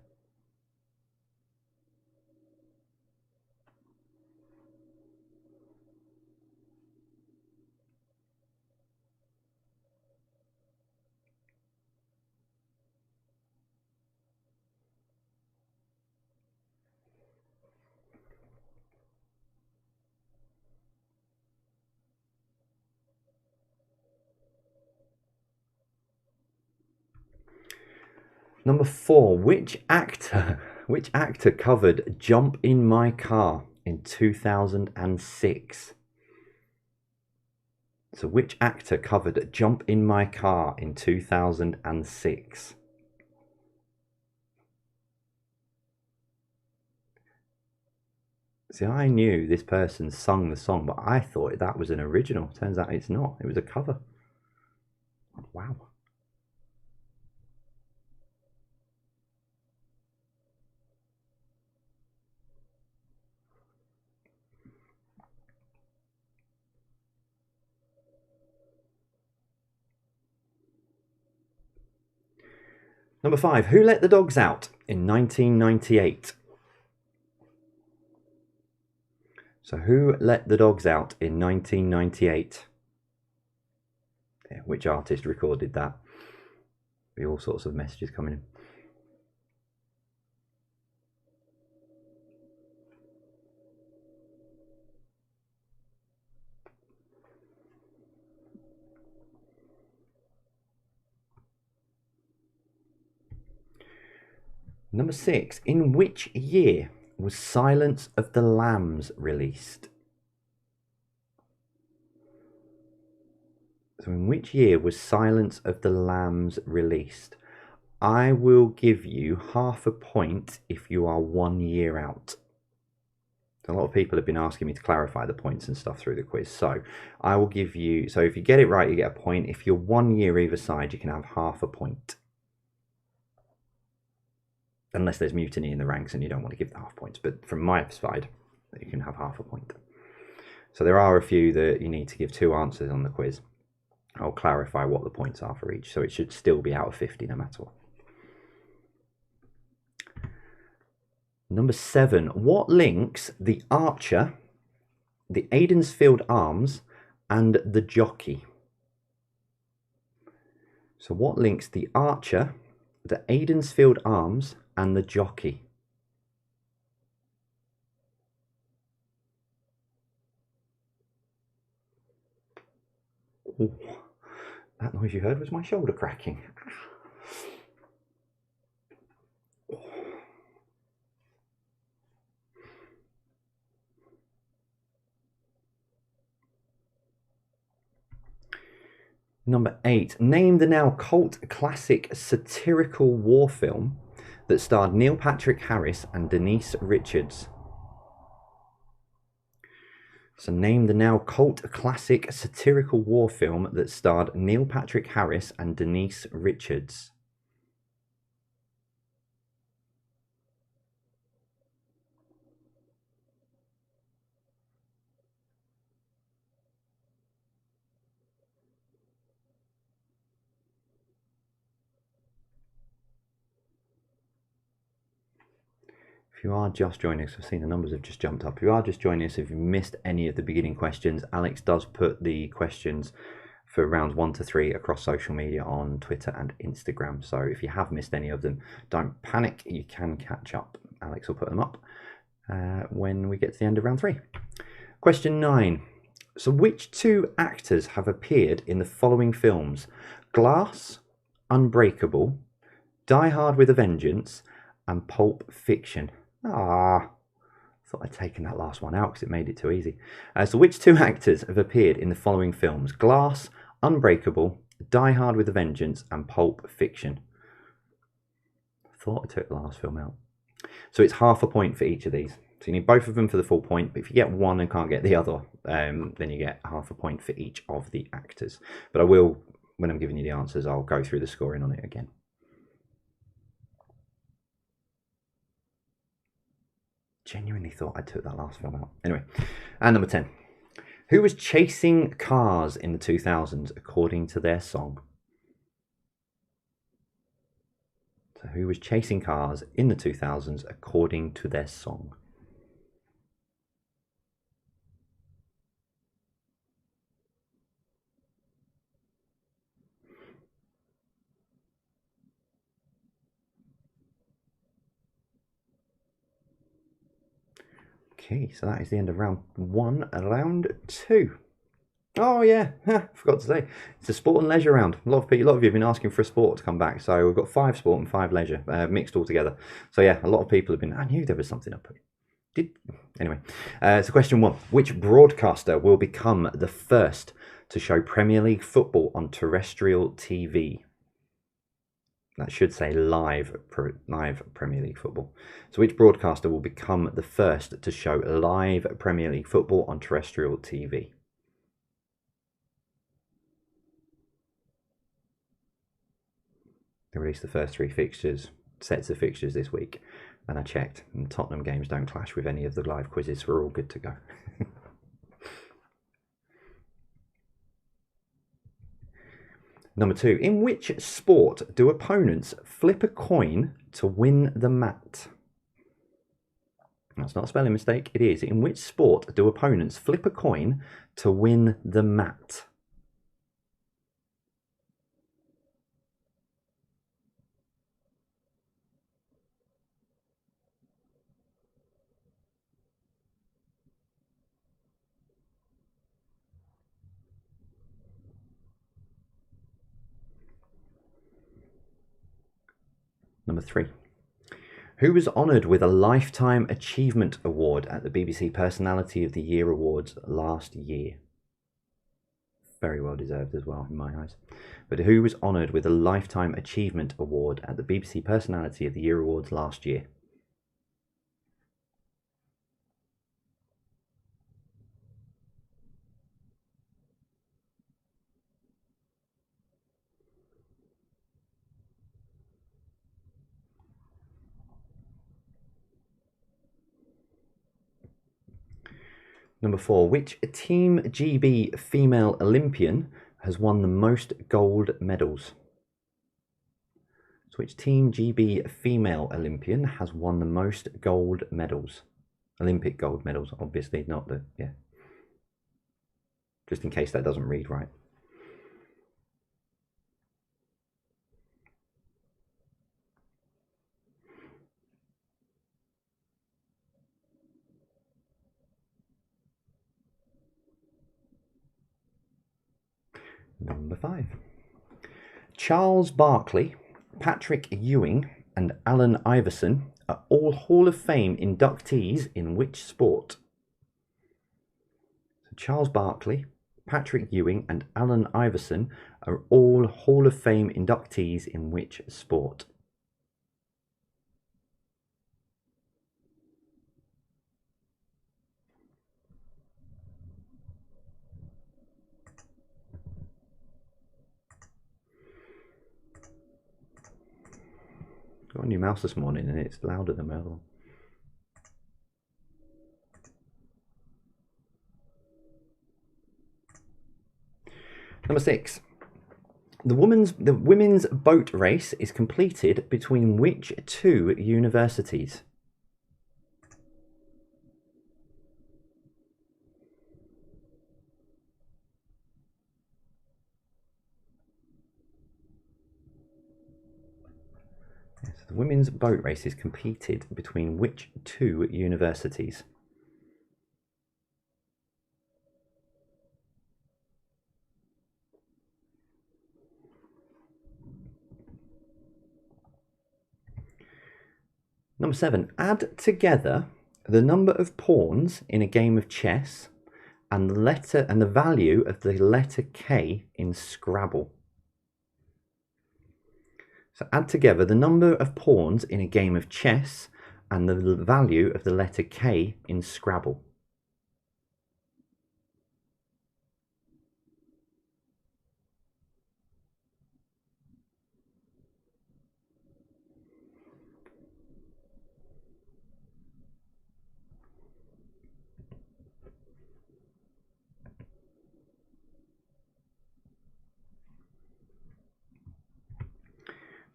Speaker 8: Number 4, which actor covered Jump in My Car in 2006? So which actor covered Jump in My Car in 2006? See, I knew this person sung the song, but I thought that was an original. Turns out it's not. It was a cover. Wow. Number 5, who let the dogs out in 1998? So who let the dogs out in 1998? Yeah, which artist recorded that? Be all sorts of messages coming in. Number 6, in which year was Silence of the Lambs released? So in which year was Silence of the Lambs released? I will give you half a point if you are 1 year out. A lot of people have been asking me to clarify the points and stuff through the quiz. So I will give you, so if you get it right, you get a point. If you're 1 year either side, you can have half a point. Unless there's mutiny in the ranks and you don't want to give the half points. But from my side, you can have half a point. So there are a few that you need to give 2 answers on the quiz. I'll clarify what the points are for each. So it should still be out of 50 no matter what. Number 7. What links the Archer, the Aidensfield Arms and the Jockey? So what links the archer, the Aidensfield Arms and the jockey? Ooh, that noise you heard was my shoulder cracking. Number 8. Name the now cult classic satirical war film that starred Neil Patrick Harris and Denise Richards. So name the now cult classic satirical war film that starred Neil Patrick Harris and Denise Richards. If you are just joining us, I've seen the numbers have just jumped up. If you are just joining us, if you missed any of the beginning questions, Alex does put the questions for rounds 1 to 3 across social media on Twitter and Instagram. So if you have missed any of them, don't panic, you can catch up. Alex will put them up when we get to the end of round 3. Question 9. So which 2 actors have appeared in the following films? Glass, Unbreakable, Die Hard with a Vengeance, and Pulp Fiction. Thought I'd taken that last one out because it made it too easy. So which 2 actors have appeared in the following films? Glass, Unbreakable, Die Hard with a Vengeance, and Pulp Fiction. Thought I took the last film out. So it's half a point for each of these. So you need both of them for the full point, but if you get one and can't get the other, then you get half a point for each of the actors. But I will, when I'm giving you the answers, I'll go through the scoring on it again. Genuinely thought I took that last film out. Anyway, and number 10. Who was chasing cars in the 2000s according to their song? So who was chasing cars in the 2000s according to their song? Okay, so that is the end of round 1 and round 2. Oh yeah, forgot to say, it's a sport and leisure round. A lot of you have been asking for a sport to come back, so we've got 5 sport and 5 leisure mixed all together. So yeah, a lot of people have been, I knew there was something up. Anyway, so question 1. Which broadcaster will become the first to show Premier League football on terrestrial TV? That should say live Premier League football. So which broadcaster will become the first to show live Premier League football on terrestrial TV? They released the first 3 sets of fixtures this week, and I checked, and Tottenham games don't clash with any of the live quizzes, so we're all good to go. Number 2, in which sport do opponents flip a coin to win the mat? That's not a spelling mistake, it is. In which sport do opponents flip a coin to win the mat? Number 3. Who was honoured with a Lifetime Achievement Award at the BBC Personality of the Year Awards last year? Very well deserved as well, in my eyes. But who was honoured with a Lifetime Achievement Award at the BBC Personality of the Year Awards last year? Number 4, which Team GB female Olympian has won the most gold medals? So which Team GB female Olympian has won the most gold medals? Olympic gold medals, obviously, not the, yeah. Just in case that doesn't read right. Number 5. Charles Barkley, Patrick Ewing, and Allen Iverson are all Hall of Fame inductees in which sport? So Charles Barkley, Patrick Ewing, and Allen Iverson are all Hall of Fame inductees in which sport? Got a new mouse this morning and it's louder than my other one. Number 6. The women's boat race is completed between which 2 universities? Yes, the women's boat race is competed between which 2 universities? Number 7. Add together the number of pawns in a game of chess and the value of the letter K in Scrabble. So add together the number of pawns in a game of chess and the value of the letter K in Scrabble.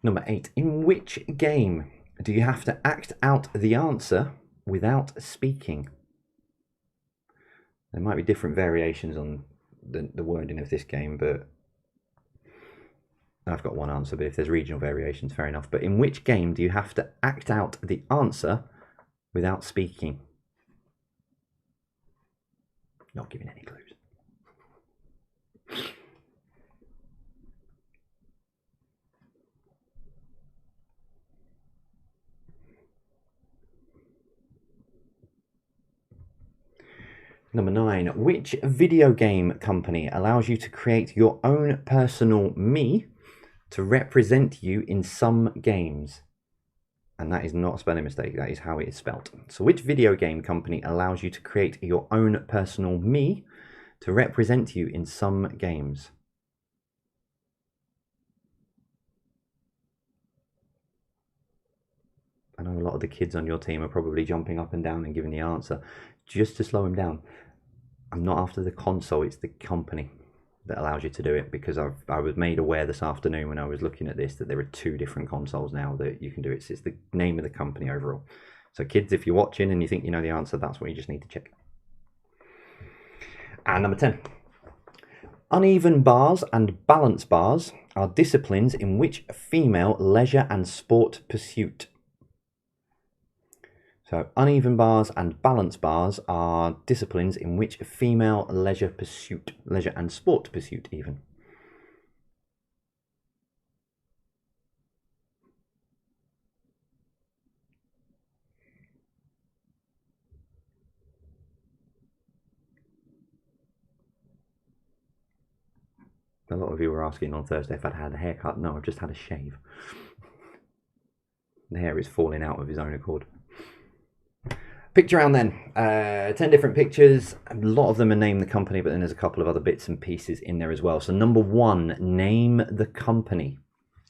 Speaker 8: Number 8. In which game do you have to act out the answer without speaking? There might be different variations on the wording of this game, but I've got one answer, but if there's regional variations, fair enough. But in which game do you have to act out the answer without speaking? Not giving any clues. Number 9. Which video game company allows you to create your own personal me to represent you in some games? And that is not a spelling mistake, that is how it is spelt. So which video game company allows you to create your own personal me to represent you in some games? I know a lot of the kids on your team are probably jumping up and down and giving the answer. Just to slow them down, I'm not after the console, it's the company that allows you to do it, because I was made aware this afternoon when I was looking at this that there are 2 different consoles now that you can do it. It's the name of the company overall. So kids, if you're watching and you think you know the answer, that's what you just need to check. And number 10. Uneven bars and balance bars are disciplines in which female leisure and sport pursuit? So uneven bars and balance bars are disciplines in which female leisure and sport pursuit even. A lot of you were asking on Thursday if I'd had a haircut. No, I've just had a shave. The hair is falling out of his own accord. Picture round then. 10 different pictures. A lot of them are name the company, but then there's a couple of other bits and pieces in there as well. So number 1, name the company.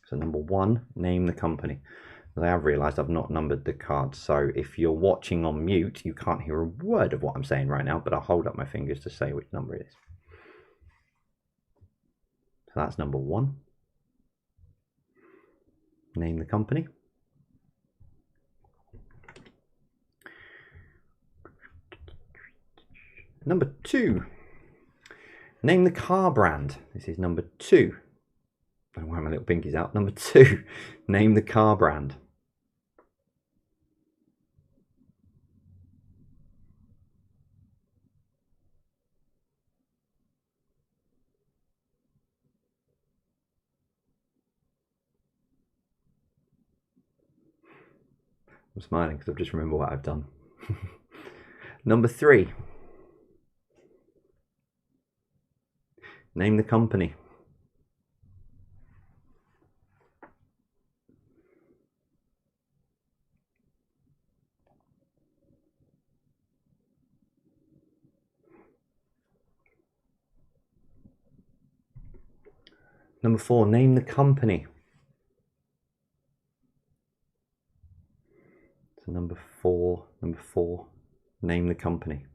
Speaker 8: So number 1, name the company. I have realised I've not numbered the cards. So if you're watching on mute, you can't hear a word of what I'm saying right now, but I'll hold up my fingers to say which number it is. So that's number 1. Name the company. Number 2, name the car brand. This is number 2. I don't know why my little pinky's out. Number 2, name the car brand. I'm smiling because I've just remembered what I've done. Number 3. Name the company. Number 4, name the company. So number four, name the company.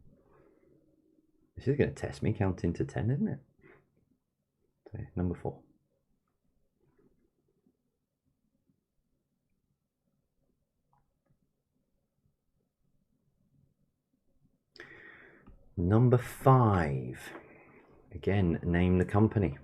Speaker 8: This is going to test me counting to 10, isn't it? So, number 4. Number 5. Again, name the company.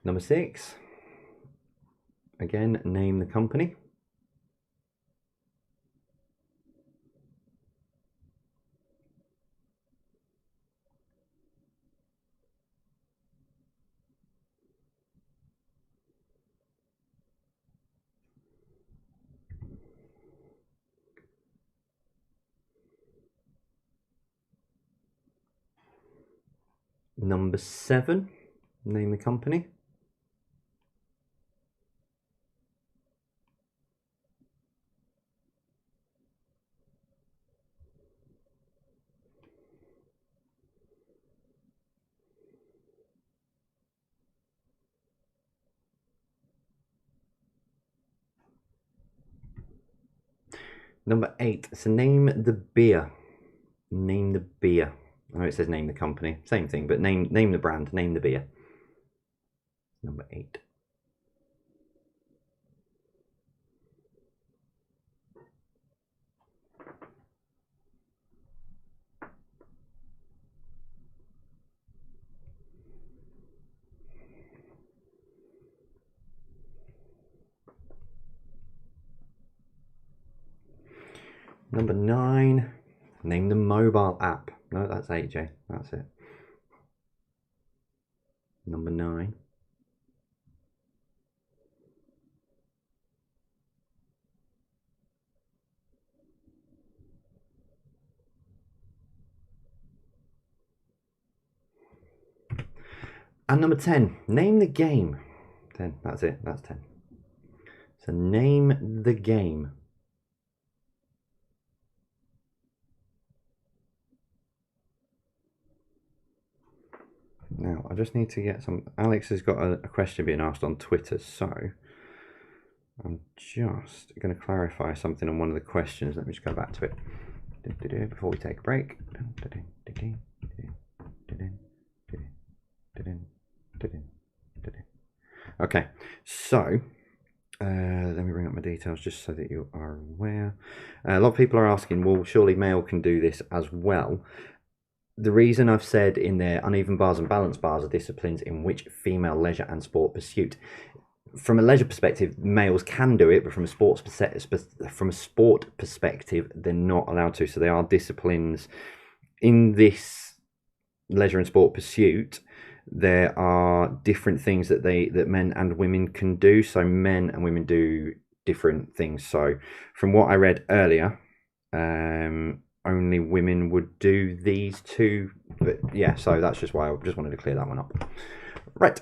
Speaker 8: Number 6. Again, name the company. Number 7, name the company. Number 8, so name the beer. Name the beer. I know it says name the company, same thing, but name the brand, name the beer. Number 8. Number 9, name the mobile app. No, that's 8J, that's it. Number 9. And number 10, name the game. 10, that's it, that's 10. So name the game. Now, I just need to get some... Alex has got a question being asked on Twitter, so I'm just going to clarify something on one of the questions. Let me just go back to it before we take a break. Okay, so let me bring up my details just so that you are aware. A lot of people are asking, well, surely male can do this as well. The reason I've said in there, uneven bars and balanced bars are disciplines in which female leisure and sport pursuit. From a leisure perspective, males can do it, but from a sport perspective, they're not allowed to. So they are disciplines in this leisure and sport pursuit. There are different things that men and women can do. So men and women do different things. So from what I read earlier, only women would do these two, but yeah, so that's just why I just wanted to clear that one up. Right.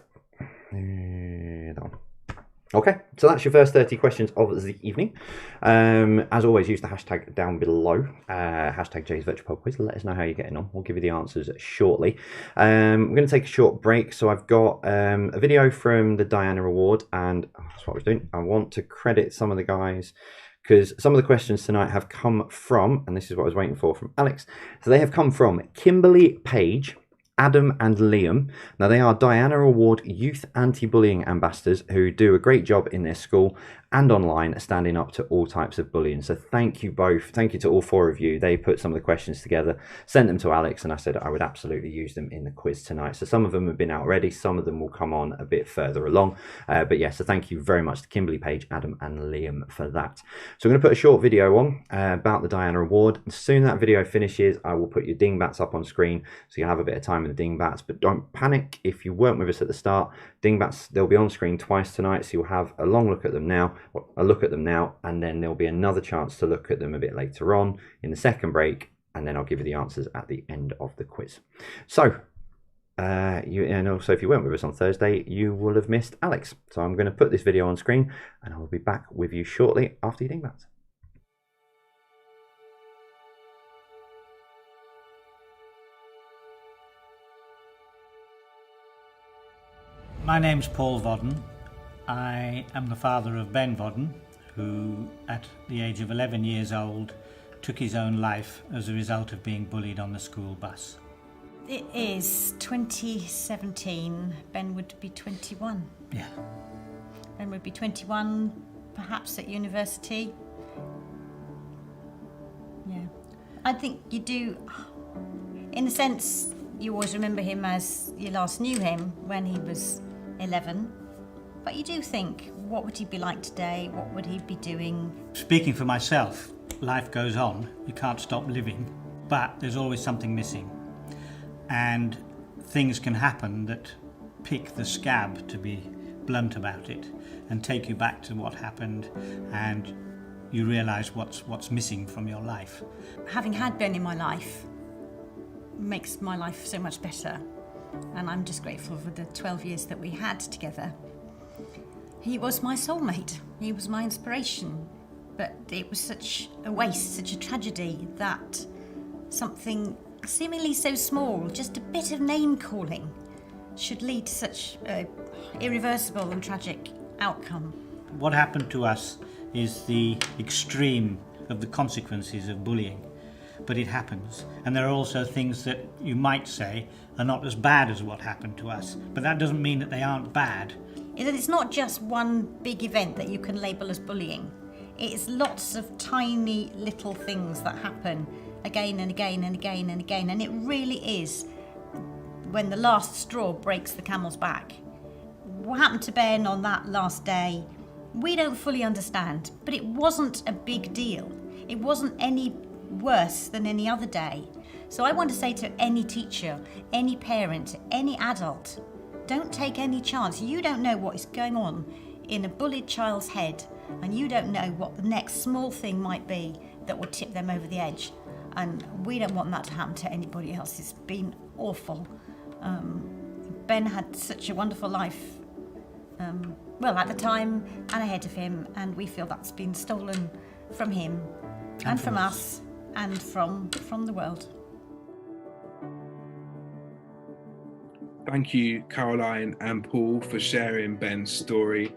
Speaker 8: Okay, so that's your first 30 questions of the evening. As always, use the hashtag down below, hashtag Jay's Virtual Pub Quiz. Let us know how you're getting on. We'll give you the answers shortly. We're going to take a short break. So I've got a video from the Diana Award, and that's what I was doing. I want to credit some of the guys, because some of the questions tonight have come from, and this is what I was waiting for, from Alex. So they have come from Kimberly Page, Adam and Liam. Now they are Diana Award Youth Anti-Bullying Ambassadors who do a great job in their school, and online, standing up to all types of bullying. So thank you both. Thank you to all 4 of you. They put some of the questions together, sent them to Alex, and I said I would absolutely use them in the quiz tonight. So some of them have been out already, some of them will come on a bit further along. But yeah, so thank you very much to Kimberly, Paige, Adam and Liam for that. So I'm going to put a short video on about the Diana Award. As soon as that video finishes, I will put your dingbats up on screen, so you'll have a bit of time with the dingbats. But don't panic if you weren't with us at the start. Dingbats, they'll be on screen twice tonight, so you'll have a long look at them now, and then there'll be another chance to look at them a bit later on in the second break, and then I'll give you the answers at the end of the quiz. So and also, if you weren't with us on Thursday, you will have missed Alex. So I'm going to put this video on screen, and I will be back with you shortly after your dingbats.
Speaker 9: My name's Paul Vodden. I am the father of Ben Vodden, who at the age of 11 years old took his own life as a result of being bullied on the school bus.
Speaker 10: It is 2017. Ben would be 21.
Speaker 9: Yeah.
Speaker 10: Ben would be 21, perhaps at university. Yeah. I think you do, in a sense, you always remember him as you last knew him when he was 11. But you do think, what would he be like today? What would he be doing?
Speaker 9: Speaking for myself, life goes on. You can't stop living, but there's always something missing. And things can happen that pick the scab, to be blunt about it, and take you back to what happened, and you realise what's missing from your life.
Speaker 10: Having had Ben in my life makes my life so much better, and I'm just grateful for the 12 years that we had together. He was my soulmate, he was my inspiration, but it was such a waste, such a tragedy that something seemingly so small, just a bit of name calling, should lead to such an irreversible and tragic outcome.
Speaker 9: What happened to us is the extreme of the consequences of bullying, but it happens. And there are also things that you might say are not as bad as what happened to us, but that doesn't mean that they aren't bad.
Speaker 10: It's not just one big event that you can label as bullying. It's lots of tiny little things that happen again and again and again and again, and it really is when the last straw breaks the camel's back. What happened to Ben on that last day, we don't fully understand, but it wasn't a big deal. It wasn't any worse than any other day. So I want to say to any teacher, any parent, any adult, don't take any chance. You don't know what is going on in a bullied child's head, and you don't know what the next small thing might be that will tip them over the edge. And we don't want that to happen to anybody else. It's been awful. Ben had such a wonderful life, well, at the time and ahead of him, and we feel that's been stolen from him and from us and from the world.
Speaker 11: Thank you, Caroline and Paul, for sharing Ben's story.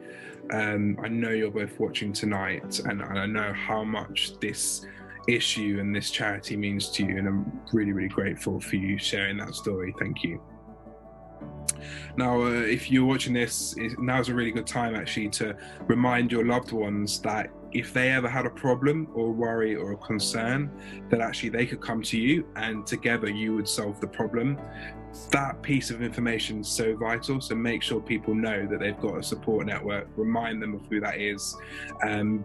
Speaker 11: I know you're both watching tonight, and I know how much this issue and this charity means to you, and I'm really, really grateful for you sharing that story. Thank you. Now, if you're watching this, now's a really good time actually to remind your loved ones that if they ever had a problem or a worry or a concern, that actually they could come to you and together you would solve the problem. That piece of information is so vital, so make sure people know that they've got a support network, remind them of who that is.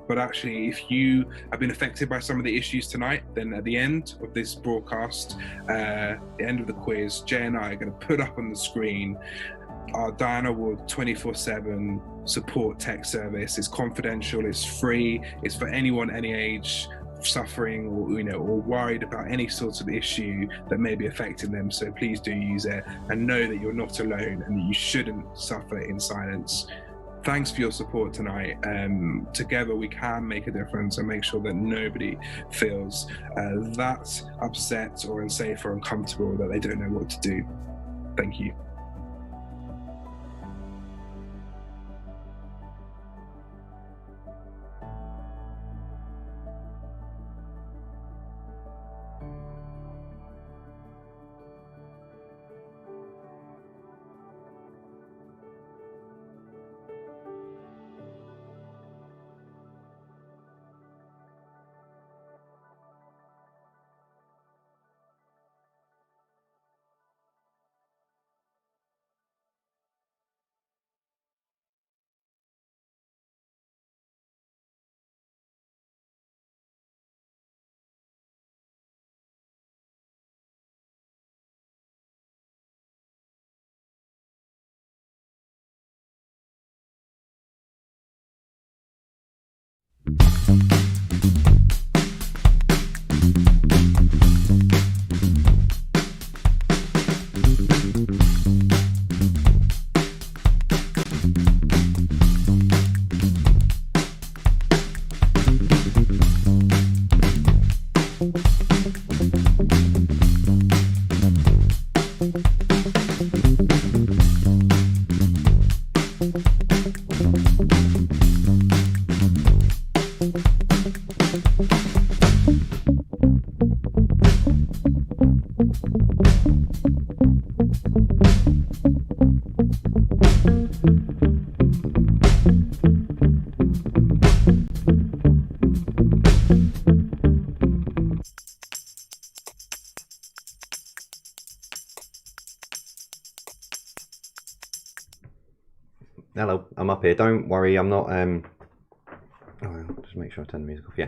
Speaker 11: But actually, if you have been affected by some of the issues tonight, then at the end of this broadcast, the end of the quiz, Jay and I are going to put up on the screen our Diana Award 24/7 support text service. It's confidential, it's free, it's for anyone, any age, suffering or worried about any sort of issue that may be affecting them. So please do use it and know that you're not alone and that you shouldn't suffer in silence. Thanks for your support tonight. Together we can make a difference and make sure that nobody feels that upset or unsafe or uncomfortable that they don't know what to do. Thank you.
Speaker 8: Hello, I'm up here. Don't worry, I'm not. Just make sure I turn the music off. Yeah,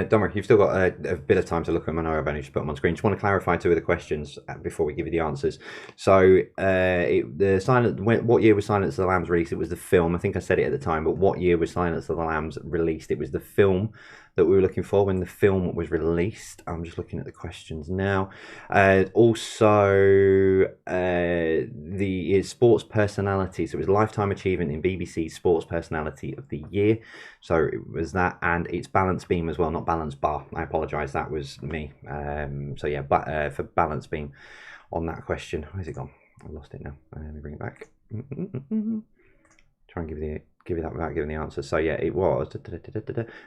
Speaker 8: don't worry. You've still got a bit of time to look at them. I know I've only just put them on screen. Just want to clarify two of the questions before we give you the answers. So, what year was Silence of the Lambs released? It was the film. I think I said it at the time, but what year was Silence of the Lambs released? It was the film that we were looking for when the film was released. I'm just looking at the questions now. Also, the sports personality. So it was Lifetime Achievement in BBC Sports Personality of the Year. So it was that, and it's Balance Beam as well, not Balance Bar. I apologise, that was me. So yeah, but for Balance Beam on that question. Where's it gone? I lost it now. Let me bring it back. Try and give you that without giving the answer. So yeah, it was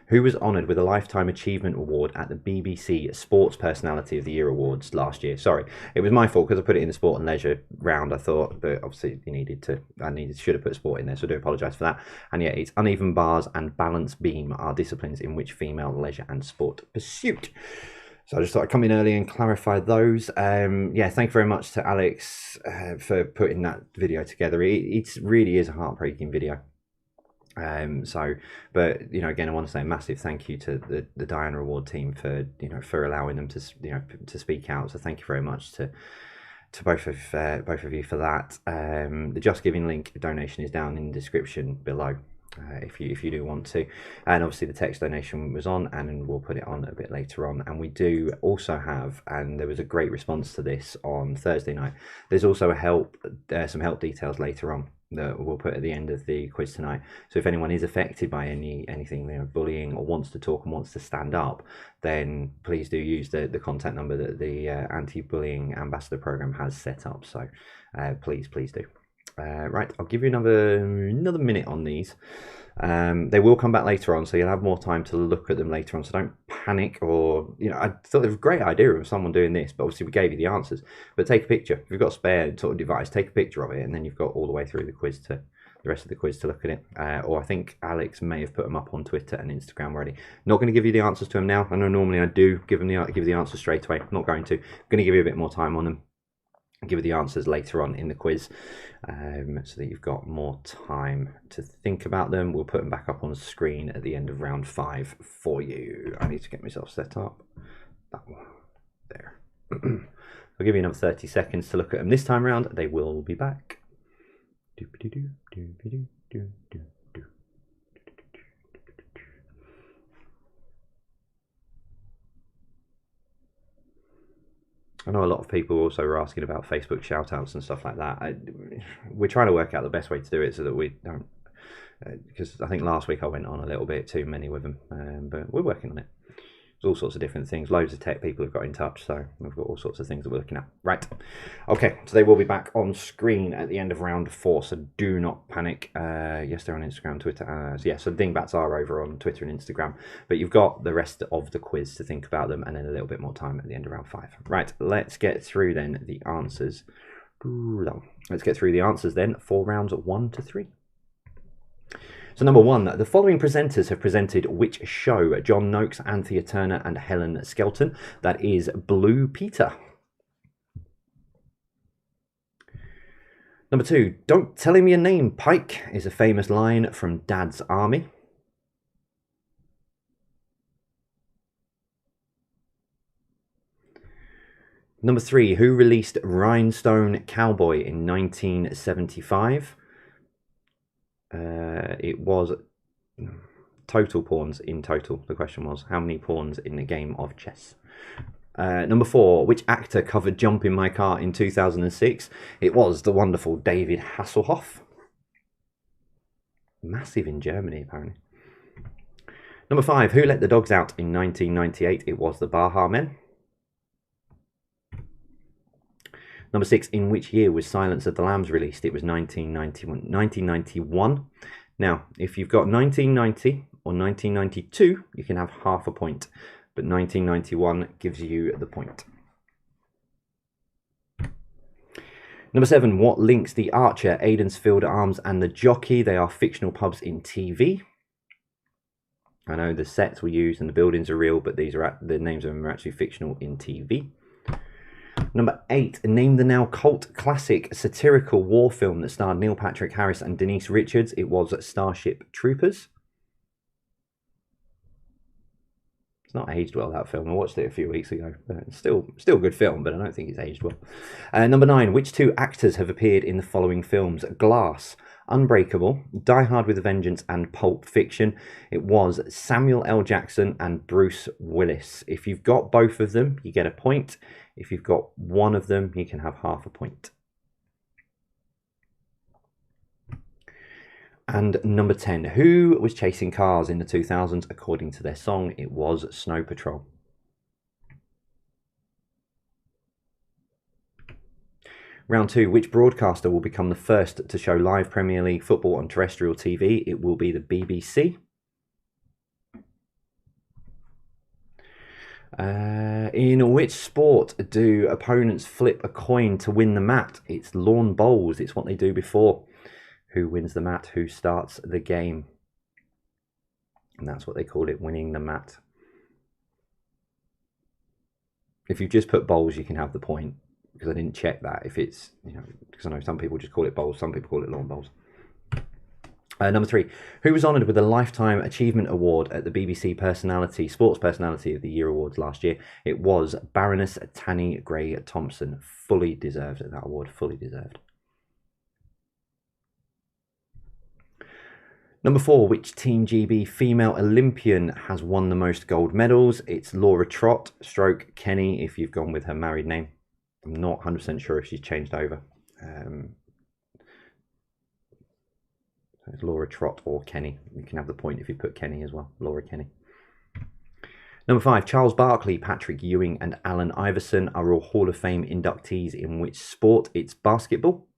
Speaker 8: who was honoured with a Lifetime Achievement Award at the BBC Sports Personality of the Year Awards last year. Sorry, it was my fault because I put it in the sport and leisure round. I thought, but obviously should have put sport in there, so I do apologise for that. And yeah, it's uneven bars and balance beam are disciplines in which female leisure and sport pursuit. So I just thought I'd come in early and clarify those. Yeah, thank you very much to Alex for putting that video together. It really is a heartbreaking video. But again, I want to say a massive thank you to the Diana Award team for allowing them to speak out. So thank you very much to both of you for that. The Just Giving link donation is down in the description below. If you do want to, and obviously the text donation was on, and we'll put it on a bit later on. And we do also have, and there was a great response to this on Thursday night, there's also some help details later on that we'll put at the end of the quiz tonight. So if anyone is affected by anything bullying, or wants to talk and wants to stand up, then please do use the contact number that the anti-bullying ambassador program has set up. So please do. Right, I'll give you another minute on these. They will come back later on, so you'll have more time to look at them later on, so don't panic. Or I thought it was a great idea of someone doing this, but obviously we gave you the answers. But take a picture. If you've got a spare sort of device, take a picture of it, and then you've got all the way through the rest of the quiz to look at it. Or I think Alex may have put them up on Twitter and Instagram already. Not going to give you the answers to them now. I know normally I do give the answers straight away. I'm not going to. I'm going to give you a bit more time on them. Give you the answers later on in the quiz, so that you've got more time to think about them. We'll put them back up on the screen at the end of round 5 for you. I need to get myself set up. That one there. I'll give you another 30 seconds to look at them. This time round, they will be back. I know a lot of people also were asking about Facebook shout-outs and stuff like that. We're trying to work out the best way to do it so that we don't... because I think last week I went on a little bit too many with them. But we're working on it. There's all sorts of different things. Loads of tech people have got in touch, so we've got all sorts of things that we're looking at. Right. Okay, so they will be back on screen at the end of round 4, so do not panic. Yes, they're on Instagram, Twitter. So dingbats are over on Twitter and Instagram, but you've got the rest of the quiz to think about them, and then a little bit more time at the end of round 5. Right, let's get through then the answers. Let's get through the answers then for rounds 1 to 3. So number 1, the following presenters have presented which show? John Noakes, Anthea Turner and Helen Skelton. That is Blue Peter. Number 2, don't tell him your name, Pike, is a famous line from Dad's Army. Number 3, who released Rhinestone Cowboy in 1975? It was total pawns in total? The question was, how many pawns in a game of chess? Number 4, which actor covered Jump in My Car in 2006? It was the wonderful David Hasselhoff. Massive in Germany, apparently. Number 5, who let the dogs out in 1998? It was the Baha Men. Number 6, in which year was Silence of the Lambs released? It was 1991. Now, if you've got 1990 or 1992, you can have half a point, but 1991 gives you the point. Number 7, what links the Archer, Aiden's Field Arms and the Jockey? They are fictional pubs in TV. I know the sets were used and the buildings are real, but the names of them are actually fictional in TV. Number 8, name the now cult classic satirical war film that starred Neil Patrick Harris and Denise Richards. It was Starship Troopers. It's not aged well, that film. I watched it a few weeks ago. It's still a good film, but I don't think it's aged well. Number 9, which 2 actors have appeared in the following films? Glass, Unbreakable, Die Hard with a Vengeance and Pulp Fiction. It was Samuel L. Jackson and Bruce Willis. If you've got both of them, you get a point. If you've got one of them, you can have half a point. And number 10, who was chasing cars in the 2000s according to their song? It was Snow Patrol. Round 2, which broadcaster will become the first to show live Premier League football on terrestrial TV? It will be the BBC. In which sport do opponents flip a coin to win the mat? It's lawn bowls. It's what they do before. Who wins the mat? Who starts the game? And that's what they call it, winning the mat. If you just put bowls, you can have the point, because I didn't check that. If it's, because I know some people just call it bowls, some people call it lawn bowls. Number 3, who was honoured with a Lifetime Achievement Award at the BBC Sports Personality of the Year Awards last year? It was Baroness Tanni Grey-Thompson. Fully deserved that award, fully deserved. Number 4, which Team GB female Olympian has won the most gold medals? It's Laura Trott, stroke Kenny, if you've gone with her married name. I'm not 100% sure if she's changed over. It's Laura Trott or Kenny. You can have the point if you put Kenny as well. Laura Kenny. Number 5, Charles Barkley, Patrick Ewing and Allen Iverson are all Hall of Fame inductees in which sport? It's basketball.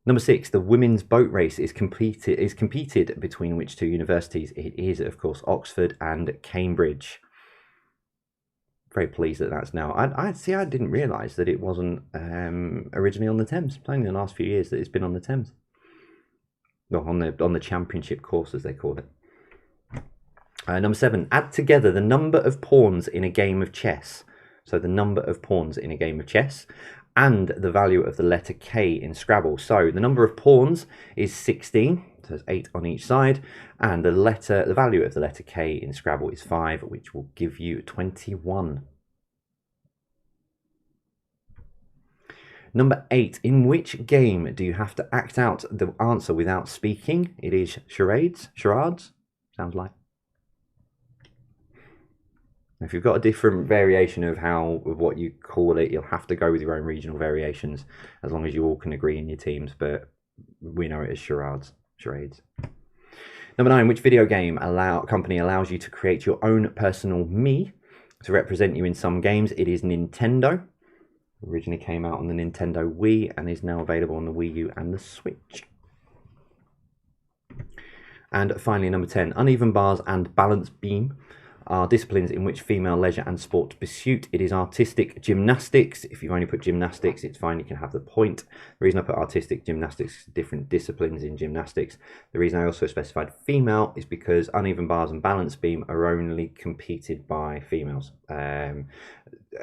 Speaker 8: Number 6, the women's boat race is competed between which 2 universities? It is, of course, Oxford and Cambridge. Very pleased that that's now. I didn't realise that it wasn't originally on the Thames. It's only in the last few years that it's been on the Thames. Well, on the championship course, as they call it. Number 7, add together the number of pawns in a game of chess. So the number of pawns in a game of chess and the value of the letter K in Scrabble. So the number of pawns is 16. So there's 8 on each side, and the value of the letter K in Scrabble is 5, which will give you 21. Number 8, in which game do you have to act out the answer without speaking? It is charades, sounds like. If you've got a different variation of what you call it, you'll have to go with your own regional variations, as long as you all can agree in your teams, but we know it as charades. Number 9, which video game company allows you to create your own personal me to represent you in some games? It is Nintendo. Originally came out on the Nintendo Wii and is now available on the Wii U and the Switch. And finally, number 10, uneven bars and balance beam are disciplines in which female leisure and sport pursuit. It is artistic gymnastics. If you've only put gymnastics, it's fine, you can have the point. The reason I put artistic gymnastics, different disciplines in gymnastics. The reason I also specified female is because uneven bars and balance beam are only competed by females.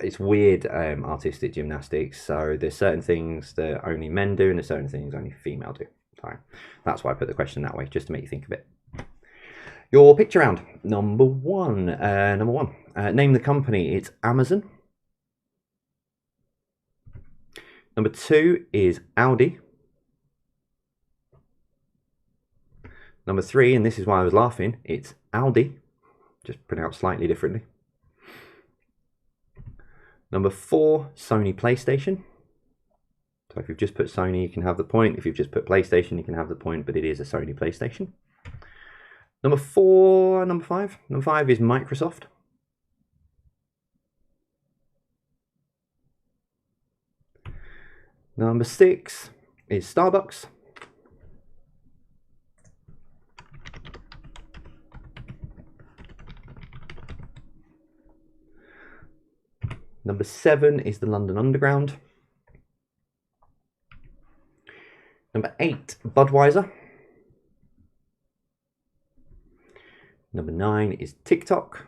Speaker 8: It's weird, artistic gymnastics. So there's certain things that only men do and there's certain things only female do. So that's why I put the question that way, just to make you think of it. Your picture round, number one. Name the company. It's Amazon. Number 2 is Audi. Number 3, and this is why I was laughing, it's Aldi, just pronounced slightly differently. Number 4, Sony PlayStation. So if you've just put Sony, you can have the point. If you've just put PlayStation, you can have the point, but it is a Sony PlayStation. Number 5. Number 5 is Microsoft. Number 6 is Starbucks. Number 7 is the London Underground. Number 8, Budweiser. Number 9 is TikTok.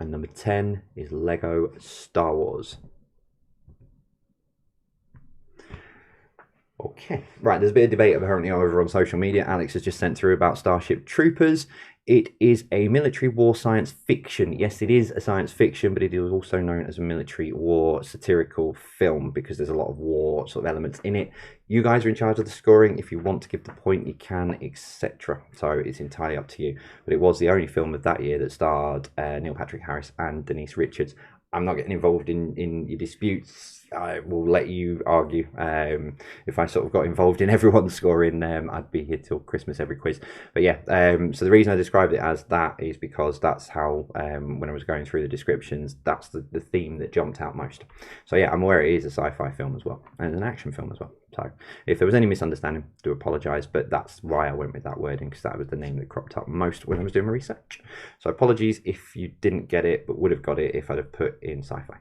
Speaker 8: And number 10 is Lego Star Wars. Okay, right, there's a bit of debate apparently over on social media. Alex has just sent through about Starship Troopers. It is a military war science fiction. Yes, it is a science fiction, but it is also known as a military war satirical film because there's a lot of war sort of elements in it. You guys are in charge of the scoring. If you want to give the point, you can, etc. So it's entirely up to you. But it was the only film of that year that starred Neil Patrick Harris and Denise Richards. I'm not getting involved in your disputes. I will let you argue. If I sort of got involved in everyone's scoring, I'd be here till Christmas every quiz. But yeah, so the reason I described it as that is because that's how, when I was going through the descriptions, that's the theme that jumped out most. So yeah, I'm aware it is a sci-fi film as well, and an action film as well. So if there was any misunderstanding, do apologise, but that's why I went with that wording, because that was the name that cropped up most when I was doing my research. So apologies if you didn't get it, but would have got it if I'd have put in sci-fi.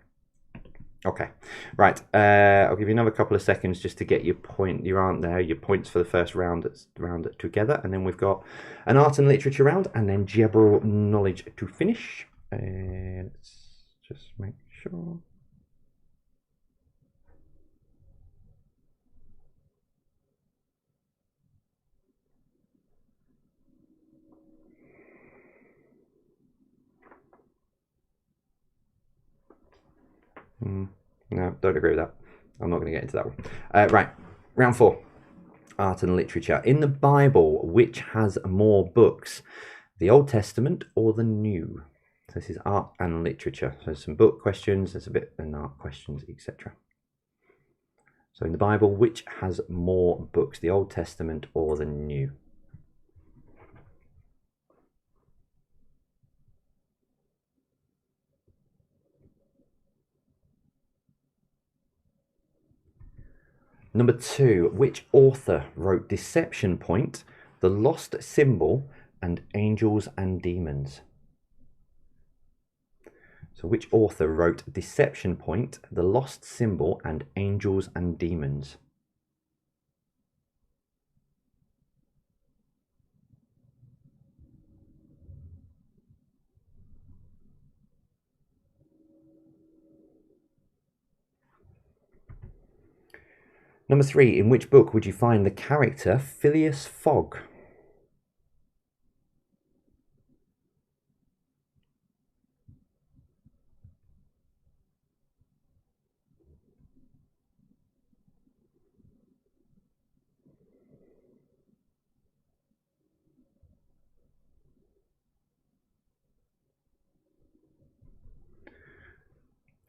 Speaker 8: Okay, right, I'll give you another couple of seconds just to get your points for the first round together, and then we've got an art and literature round, and then general knowledge to finish. Let's just make sure. No, don't agree with that. I'm not going to get into that one. Right, round 4. Art and literature. In the Bible, which has more books? The Old Testament or the New? So this is art and literature. So there's some book questions, there's a bit of art questions, etc. So in the Bible, which has more books? The Old Testament or the New? Number 2, which author wrote Deception Point, The Lost Symbol, and Angels and Demons? So which author wrote Deception Point, The Lost Symbol, and Angels and Demons? Number 3, in which book would you find the character Phileas Fogg?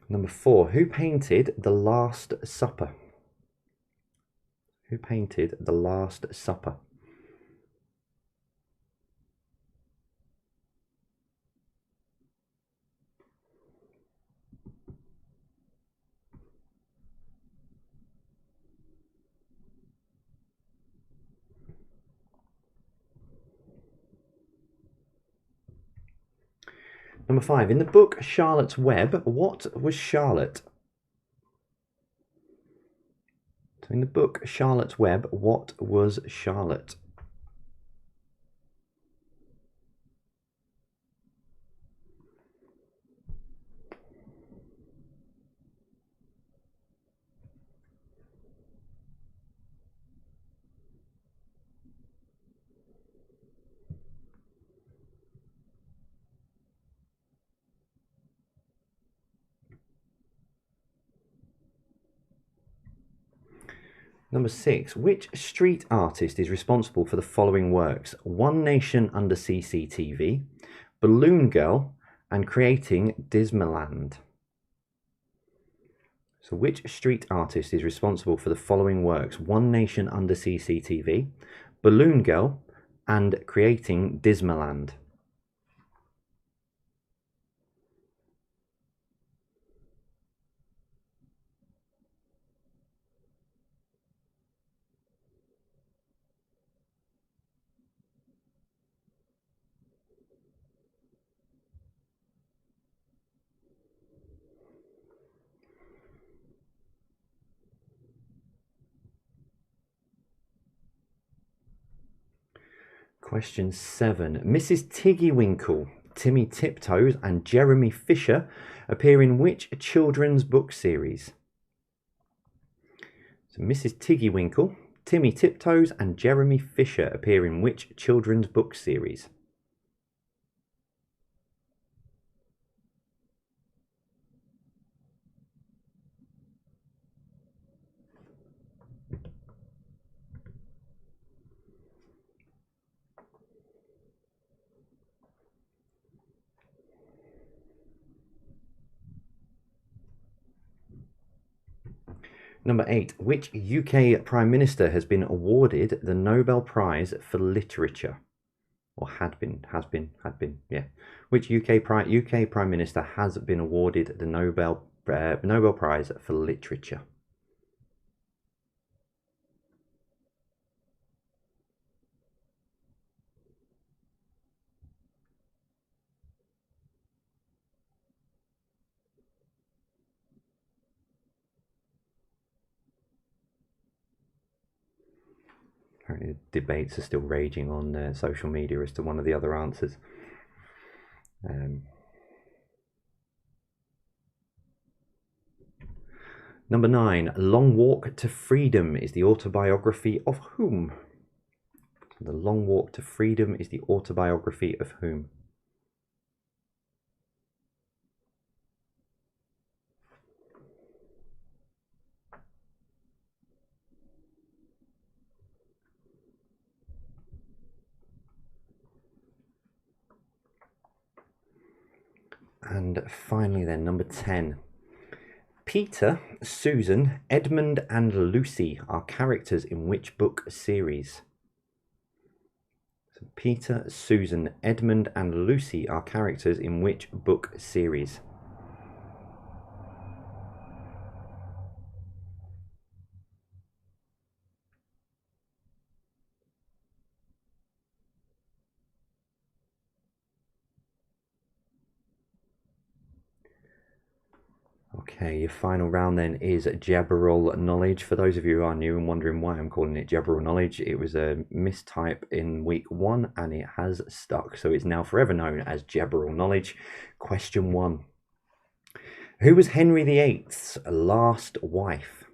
Speaker 8: Number 4, who painted The Last Supper? Who painted The Last Supper? Number 5, in the book Charlotte's Web, what was Charlotte? So in the book Charlotte's Web, what was Charlotte? Number 6. Which street artist is responsible for the following works? One Nation Under CCTV, Balloon Girl, and Creating Dismaland. So which street artist is responsible for the following works? One Nation Under CCTV, Balloon Girl, and Creating Dismaland. Question 7. Mrs. Tiggywinkle, Timmy Tiptoes, and Jeremy Fisher appear in which children's book series? So Mrs. Tiggywinkle, Timmy Tiptoes, and Jeremy Fisher appear in which children's book series? Number 8. Which UK Prime Minister has been awarded the Nobel Prize for Literature? Or had been, yeah. Which UK Prime Minister has been awarded the Nobel Prize for Literature? Apparently the debates are still raging on social media as to one of the other answers. Number 9. Long Walk to Freedom is the autobiography of whom? The Long Walk to Freedom is the autobiography of whom? And finally then, number 10. Peter, Susan, Edmund and Lucy are characters in which book series? So Peter, Susan, Edmund and Lucy are characters in which book series? Okay, your final round then is Jabberall Knowledge. For those of you who are new and wondering why I'm calling it Jabberall Knowledge, it was a mistype in week 1 and it has stuck. So it's now forever known as Jabberall Knowledge. Question 1. Who was Henry VIII's last wife?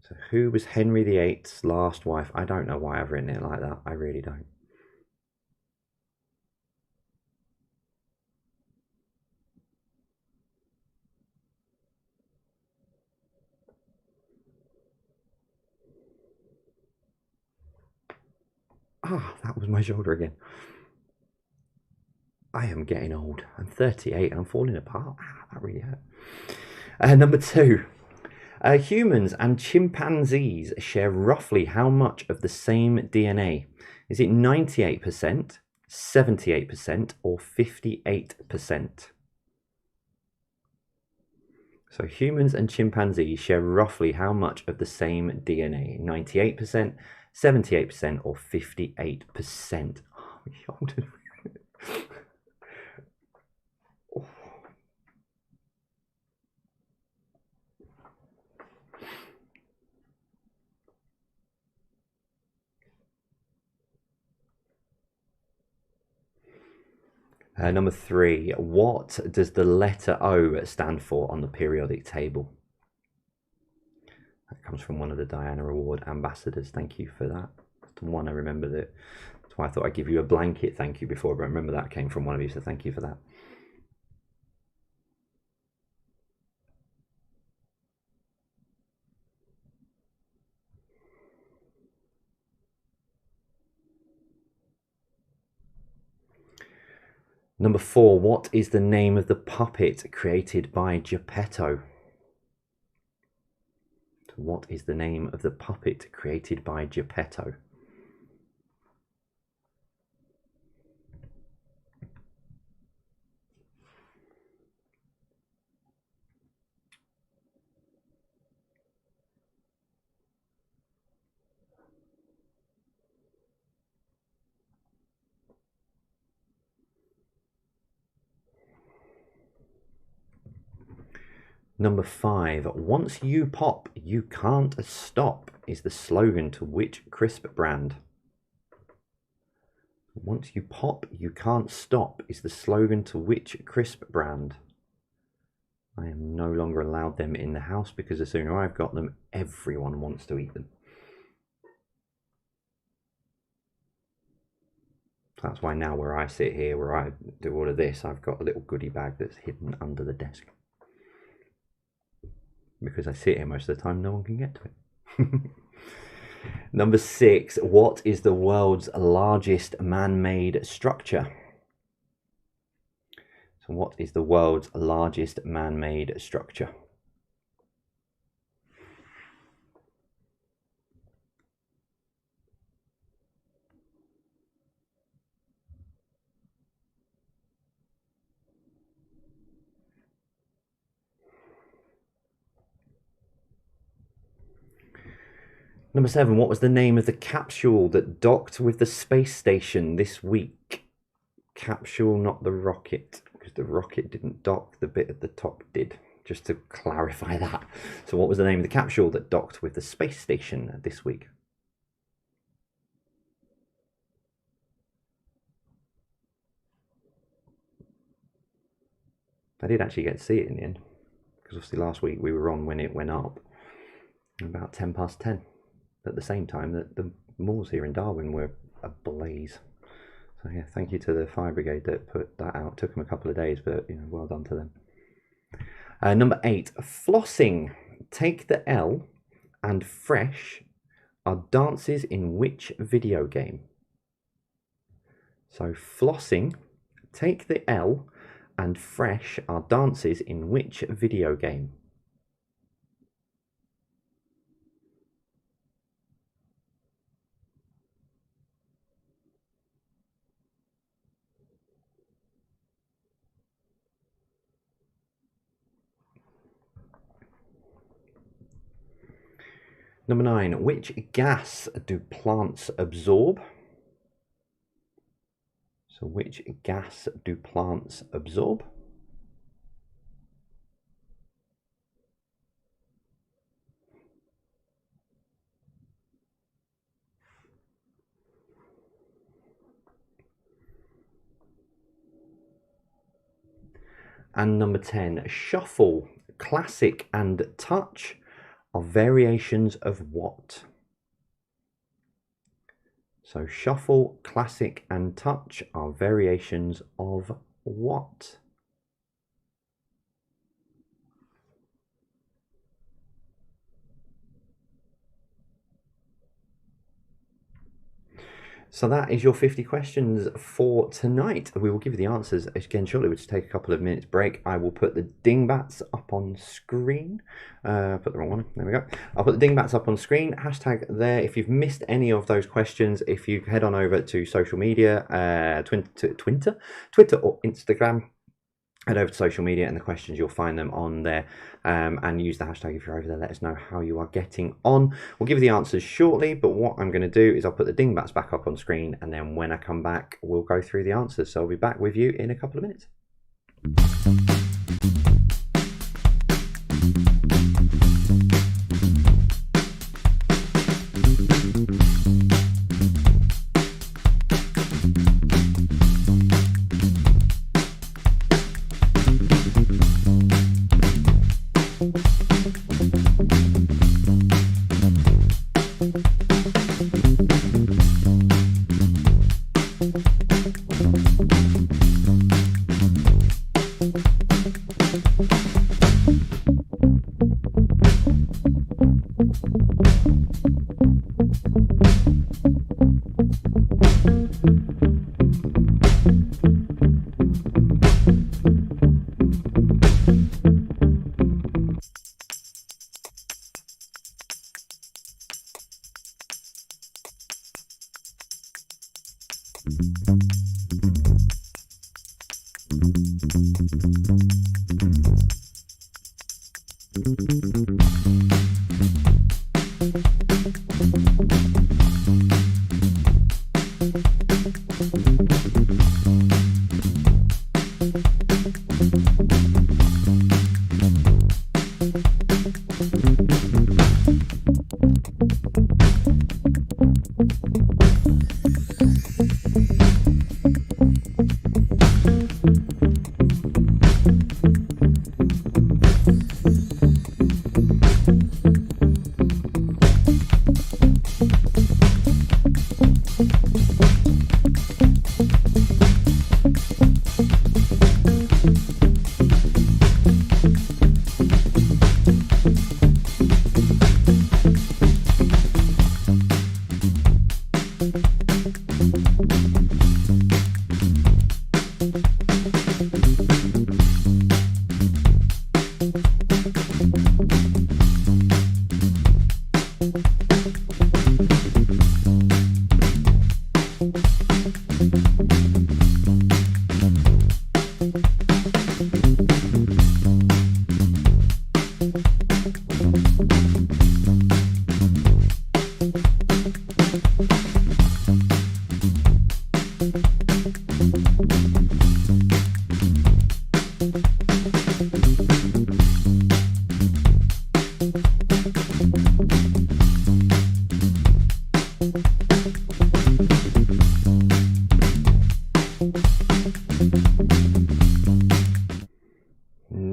Speaker 8: So who was Henry VIII's last wife? I don't know why I've written it like that. I really don't. Ah, that was my shoulder again. I am getting old. I'm 38 and I'm falling apart. Ah, that really hurt. Number 2. Humans and chimpanzees share roughly how much of the same DNA? Is it 98%, 78%, or 58%? So humans and chimpanzees share roughly how much of the same DNA? 98%, 78% or 58%. Oh, my shoulders. Number 3. What does the letter O stand for on the periodic table? That comes from one of the Diana Award ambassadors. Thank you for that. That's the one I remember. That's why I thought I'd give you a blanket thank you before, but I remember that came from one of you, so thank you for that. Number 4, what is the name of the puppet created by Geppetto? What is the name of the puppet created by Geppetto? Number 5, once you pop, you can't stop is the slogan to which crisp brand? Once you pop, you can't stop is the slogan to which crisp brand? I am no longer allowed them in the house because the sooner I've got them, everyone wants to eat them. That's why now where I sit here, where I do all of this, I've got a little goodie bag that's hidden under the desk. Because I sit here most of the time, no one can get to it. Number 6, what is the world's largest man-made structure? So what is the world's largest man-made structure? Number 7, what was the name of the capsule that docked with the space station this week? Capsule, not the rocket, because the rocket didn't dock, the bit at the top did, just to clarify that. So what was the name of the capsule that docked with the space station this week? I did actually get to see it in the end, because obviously last week we were on when it went up, about 10 past 10. At the same time that the moors here in Darwin were ablaze. So yeah, thank you to the fire brigade that put that out. It took them a couple of days, but you know, well done to them. Number 8, flossing. Take the L and fresh are dances in which video game? So flossing, take the L and fresh are dances in which video game? Number 9, which gas do plants absorb? So which gas do plants absorb? And number 10, shuffle, classic and touch are variations of what? So shuffle, classic and touch are variations of what? So that is your 50 questions for tonight. We will give you the answers again shortly. We'll just take a couple of minutes break. I will put the dingbats up on screen. Put the wrong one. There we go. I'll put the dingbats up on screen. Hashtag there. If you've missed any of those questions, if you head on over to social media, Twitter or Instagram, head over to social media and the questions, you'll find them on there, and use the hashtag if you're over there. Let us know how you are getting on. We'll give you the answers shortly, but what I'm going to do is I'll put the dingbats back up on screen, and then when I come back, we'll go through the answers. So I'll be back with you in a couple of minutes.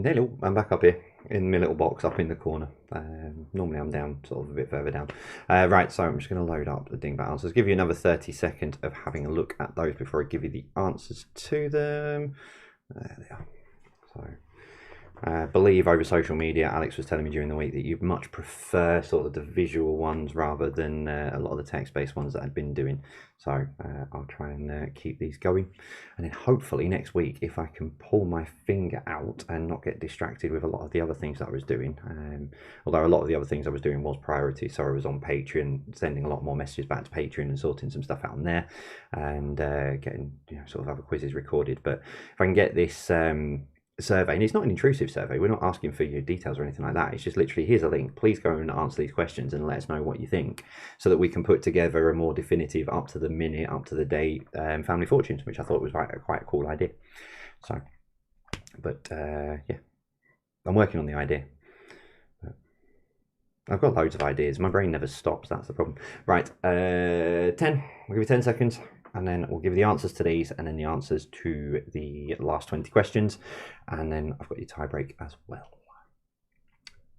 Speaker 8: Hello, I'm back up here in my little box up in the corner. Normally I'm down sort of a bit further down. Right, so I'm just going to load up the dingbat answers. Give you another 30 seconds of having a look at those before I give you the answers to them. There they are. So, believe over social media, Alex was telling me during the week that you much prefer sort of the visual ones rather than a lot of the text-based ones that I've been doing. So I'll try and keep these going. And then hopefully next week, if I can pull my finger out and not get distracted with a lot of the other things that I was doing, although a lot of the other things I was doing was priority. So I was on Patreon, sending a lot more messages back to Patreon and sorting some stuff out on there and getting, you know, sort of other quizzes recorded. But if I can get this survey, and it's not an intrusive survey, we're not asking for your details or anything like that, it's just literally, here's a link, please go and answer these questions and let us know what you think, so that we can put together a more definitive, up to the minute, up to the date family fortunes, which I thought was quite a cool idea. So, but yeah, I'm working on the idea. I've got loads of ideas, my brain never stops, that's the problem. Right, 10, we'll give you 10 seconds. And then we'll give you the answers to these and then the answers to the last 20 questions. And then I've got your tie break as well.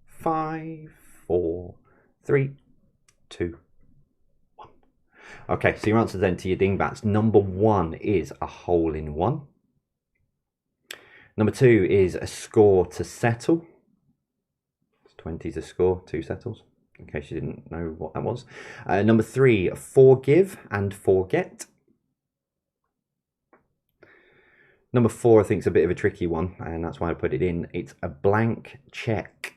Speaker 8: 5, 4, 3, 2, 1. Okay, so your answers then to your dingbats. Number 1 is a hole in one. Number 2 is a score to settle. It's 20 to score, 2 settles, in case you didn't know what that was. Number 3, forgive and forget. Number 4, I think, is a bit of a tricky one, and that's why I put it in. It's a blank check.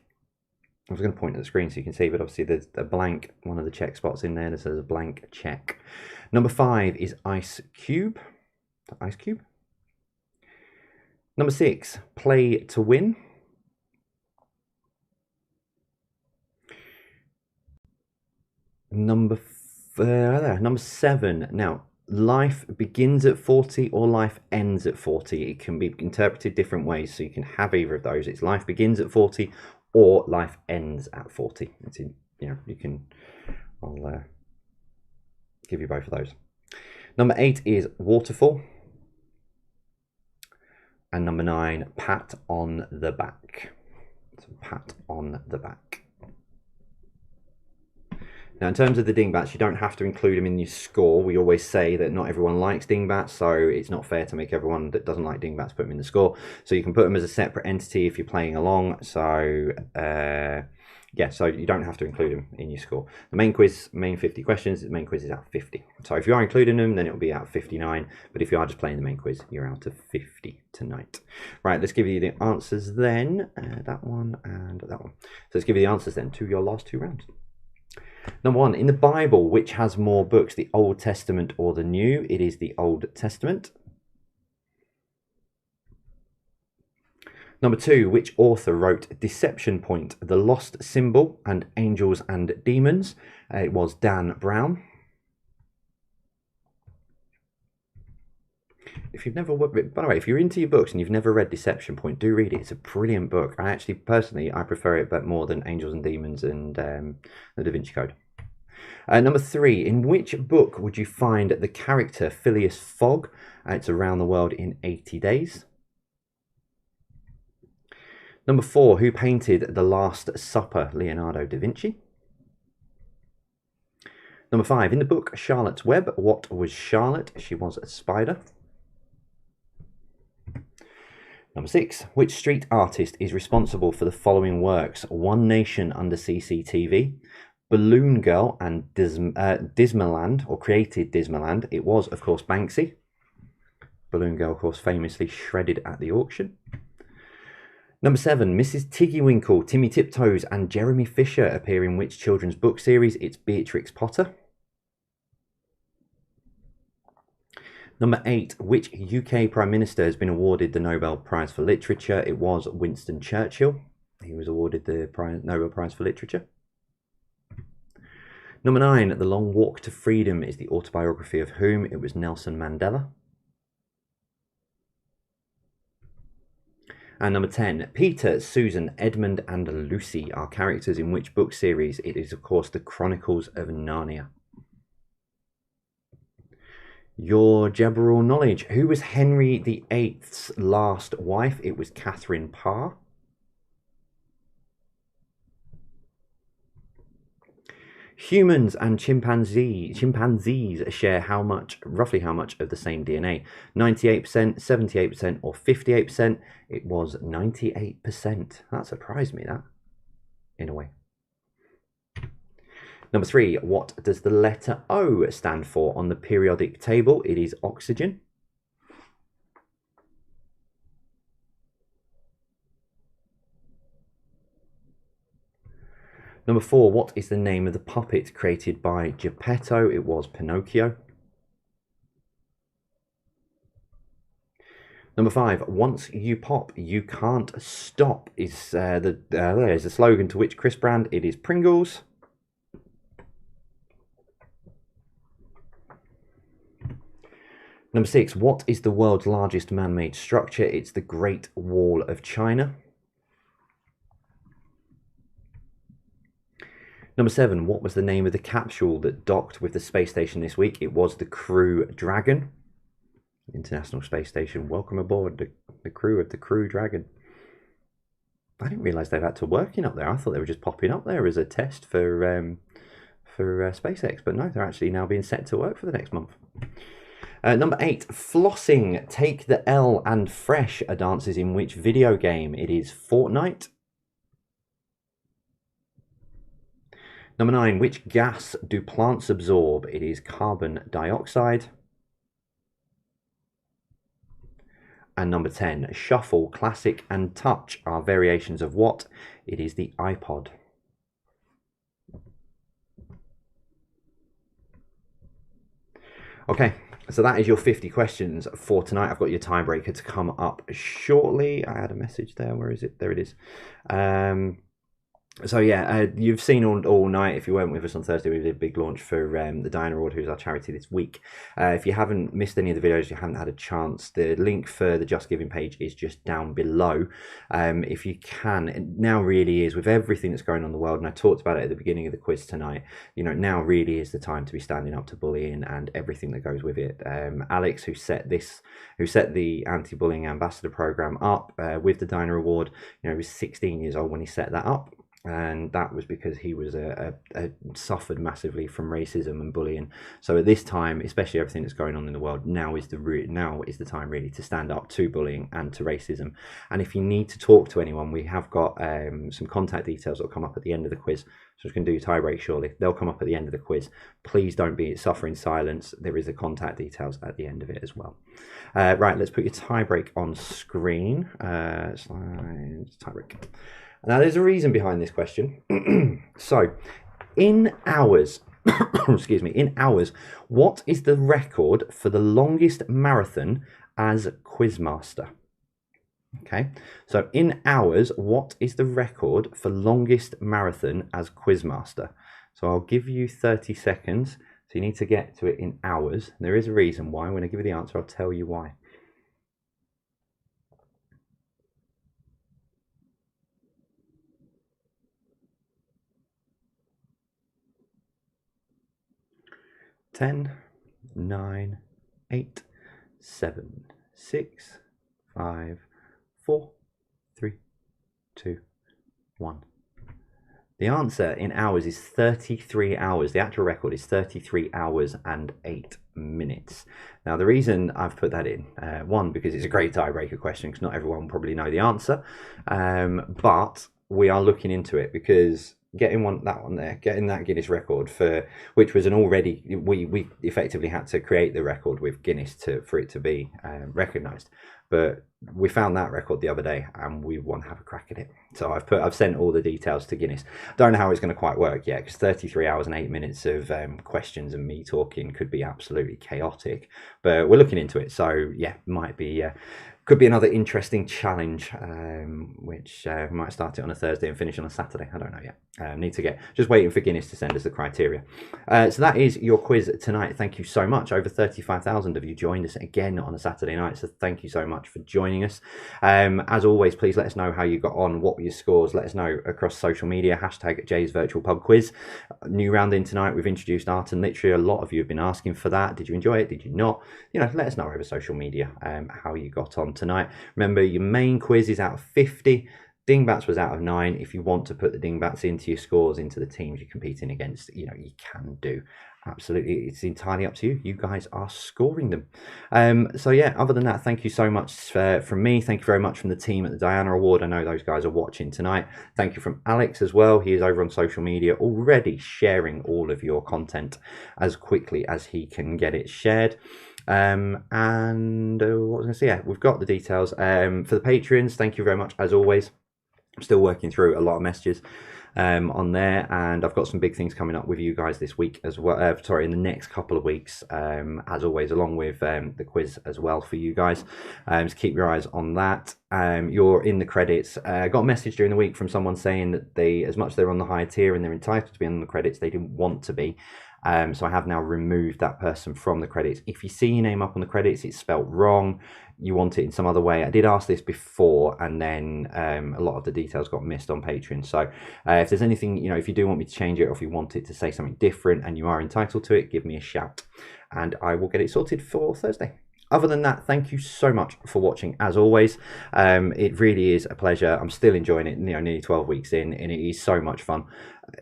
Speaker 8: I was going to point at the screen so you can see, but obviously there's a blank, one of the check spots in there that says a blank check. Number 5 is ice cube. Ice cube. Number 6, play to win. Number 7. Now, life begins at 40 or life ends at 40. It can be interpreted different ways, so you can have either of those. It's life begins at 40 or life ends at 40. It's in, you know, you can, I'll give you both of those. Number 8 is waterfall. And number 9, pat on the back. So pat on the back. Now, in terms of the dingbats, you don't have to include them in your score. We always say that not everyone likes dingbats, so it's not fair to make everyone that doesn't like dingbats put them in the score. So you can put them as a separate entity if you're playing along. So, yeah, so you don't have to include them in your score. The main quiz, main 50 questions, the main quiz is out of 50. So if you are including them, then it'll be out of 59. But if you are just playing the main quiz, you're out of 50 tonight. Right, let's give you the answers then. That one and that one. So let's give you the answers then to your last 2 rounds. Number 1, in the Bible, which has more books, the Old Testament or the New? It is the Old Testament. Number 2, which author wrote Deception Point, The Lost Symbol, and Angels and Demons? It was Dan Brown. If you've never, by the way, if you're into your books and you've never read Deception Point, do read it. It's a brilliant book. I actually, personally, I prefer it but more than Angels and Demons and The Da Vinci Code. Number 3, in which book would you find the character Phileas Fogg? It's Around the World in 80 Days. Number 4, who painted The Last Supper? Leonardo da Vinci. Number 5, in the book Charlotte's Web, what was Charlotte? She was a spider. Number 6, which street artist is responsible for the following works? One Nation Under CCTV, Balloon Girl, and Dismaland, or created Dismaland. It was, of course, Banksy. Balloon Girl, of course, famously shredded at the auction. Number 7, Mrs. Tiggywinkle, Timmy Tiptoes, and Jeremy Fisher appear in which children's book series? It's Beatrix Potter. Number 8, which UK Prime Minister has been awarded the Nobel Prize for Literature? It was Winston Churchill. He was awarded the Nobel Prize for Literature. Number 9, The Long Walk to Freedom is the autobiography of whom? It was Nelson Mandela. And number 10, Peter, Susan, Edmund, and Lucy are characters in which book series? It is, of course, the Chronicles of Narnia. Your general knowledge. Who was Henry VIII's last wife? It was Catherine Parr. Humans and chimpanzees share roughly how much of the same DNA? 98%, 78%, or 58%? It was 98%. That surprised me, that, in a way. Number 3, what does the letter O stand for on the periodic table? It is oxygen. Number 4, what is the name of the puppet created by Geppetto? It was Pinocchio. Number 5, once you pop, you can't stop is there's a slogan to which crisp brand? It is Pringles. Number 6, what is the world's largest man-made structure? It's the Great Wall of China. Number 7, what was the name of the capsule that docked with the space station this week? It was the Crew Dragon. International Space Station, welcome aboard the crew of the Crew Dragon. I didn't realise they've had to working up there. I thought they were just popping up there as a test for SpaceX, but no, they're actually now being set to work for the next month. Number 8, flossing. Take the L and Fresh are dances in which video game? It is Fortnite. Number 9, which gas do plants absorb? It is carbon dioxide. And number 10, shuffle, classic, and touch are variations of what? It is the iPod. Okay, so that is your 50 questions for tonight. I've got your tiebreaker to come up shortly. I had a message there. Where is it? There it is. So yeah, you've seen all night, if you weren't with us on Thursday, we did a big launch for the Diner Award, who's our charity this week. If you haven't missed any of the videos, you haven't had a chance, the link for the Just Giving page is just down below. If you can, it now really is, with everything that's going on in the world, and I talked about it at the beginning of the quiz tonight, you know, now really is the time to be standing up to bullying and everything that goes with it. Alex, who set the anti-bullying ambassador program up with the Diner Award, you know, he was 16 years old when he set that up. And that was because he was suffered massively from racism and bullying. So at this time, especially everything that's going on in the world, now is the time really to stand up to bullying and to racism. And if you need to talk to anyone, we have got some contact details that will come up at the end of the quiz. So we're going to do tie break shortly. They'll come up at the end of the quiz. Please don't suffer in silence. There is the contact details at the end of it as well. Right, let's put your tie break on screen. Slides, tie break. Now, there's a reason behind this question. So, in hours, excuse me, in hours, what is the record for the longest marathon as quizmaster? Okay, so in hours, what is the record for longest marathon as quizmaster? So I'll give you 30 seconds. So you need to get to it in hours. There is a reason why. When I give you the answer, I'll tell you why. Ten, 9, 8, 7, 6, 5, 4, 3, 2, 1. The answer in hours is 33 hours. The actual record is 33 hours and 8 minutes. Now, the reason I've put that in, one, because it's a great tiebreaker question, because not everyone will probably know the answer, but we are looking into it, because getting that one there, getting that Guinness record, for which was an already, we effectively had to create the record with Guinness for it to be recognised. But we found that record the other day, and we want to have a crack at it. So I've sent all the details to Guinness. Don't know how it's going to quite work yet, because 33 hours and 8 minutes of questions and me talking could be absolutely chaotic. But we're looking into it. So yeah, might be could be another interesting challenge, which we might start it on a Thursday and finish on a Saturday. I don't know yet. Need to just waiting for Guinness to send us the criteria. So that is your quiz tonight. Thank you so much. Over 35,000 of you joined us again on a Saturday night. So thank you so much for joining us. As always, please let us know how you got on. What were your scores? Let us know across social media. Hashtag Jay's Virtual Pub Quiz. New round in tonight. We've introduced art, and literally a lot of you have been asking for that. Did you enjoy it? Did you not? You know, let us know over social media how you got on tonight. Remember, your main quiz is out of 50. Dingbats was out of 9. If you want to put the Dingbats into your scores, into the teams you're competing against, you know, you can do. Absolutely, it's entirely up to you. You guys are scoring them. So yeah, other than that, thank you so much from me. Thank you very much from the team at the Diana Award. I know those guys are watching tonight. Thank you from Alex as well. He is over on social media already sharing all of your content as quickly as he can get it shared. And what was I going to say? Yeah, we've got the details for the Patreons. Thank you very much as always. I'm still working through a lot of messages on there, and I've got some big things coming up with you guys this week as well. In the next couple of weeks, as always, along with the quiz as well for you guys. So keep your eyes on that. You're in the credits. I got a message during the week from someone saying that as much as they're on the higher tier and they're entitled to be on the credits, they didn't want to be. So I have now removed that person from the credits. If you see your name up on the credits, it's spelt wrong, you want it in some other way. I did ask this before, and then a lot of the details got missed on Patreon. So if there's anything, you know, if you do want me to change it, or if you want it to say something different and you are entitled to it, give me a shout and I will get it sorted for Thursday. Other than that, thank you so much for watching as always. It really is a pleasure. I'm still enjoying it, you know, nearly 12 weeks in, and it is so much fun.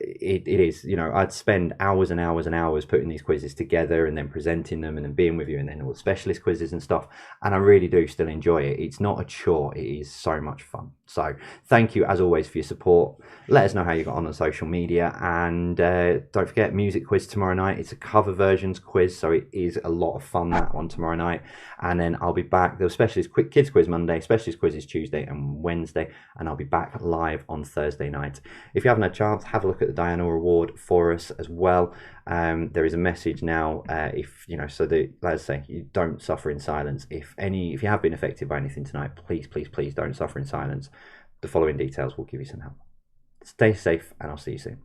Speaker 8: It is, you know, I'd spend hours and hours and hours putting these quizzes together and then presenting them and then being with you, and then all the specialist quizzes and stuff, and I really do still enjoy it. It's not a chore, it is so much fun. So thank you as always for your support. Let us know how you got on social media, and don't forget, music quiz tomorrow night. It's a cover versions quiz, so it is a lot of fun, that one tomorrow night. And then I'll be back. The specialist kids quiz Monday, specialist quiz is Tuesday and Wednesday, and I'll be back live on Thursday night. If you haven't had a chance, have a look at the Diana Award for us as well. There is a message now, if you know, so that, let's say, you don't suffer in silence. If you have been affected by anything tonight, please don't suffer in silence. The following details will give you some help. Stay safe, and I'll see you soon.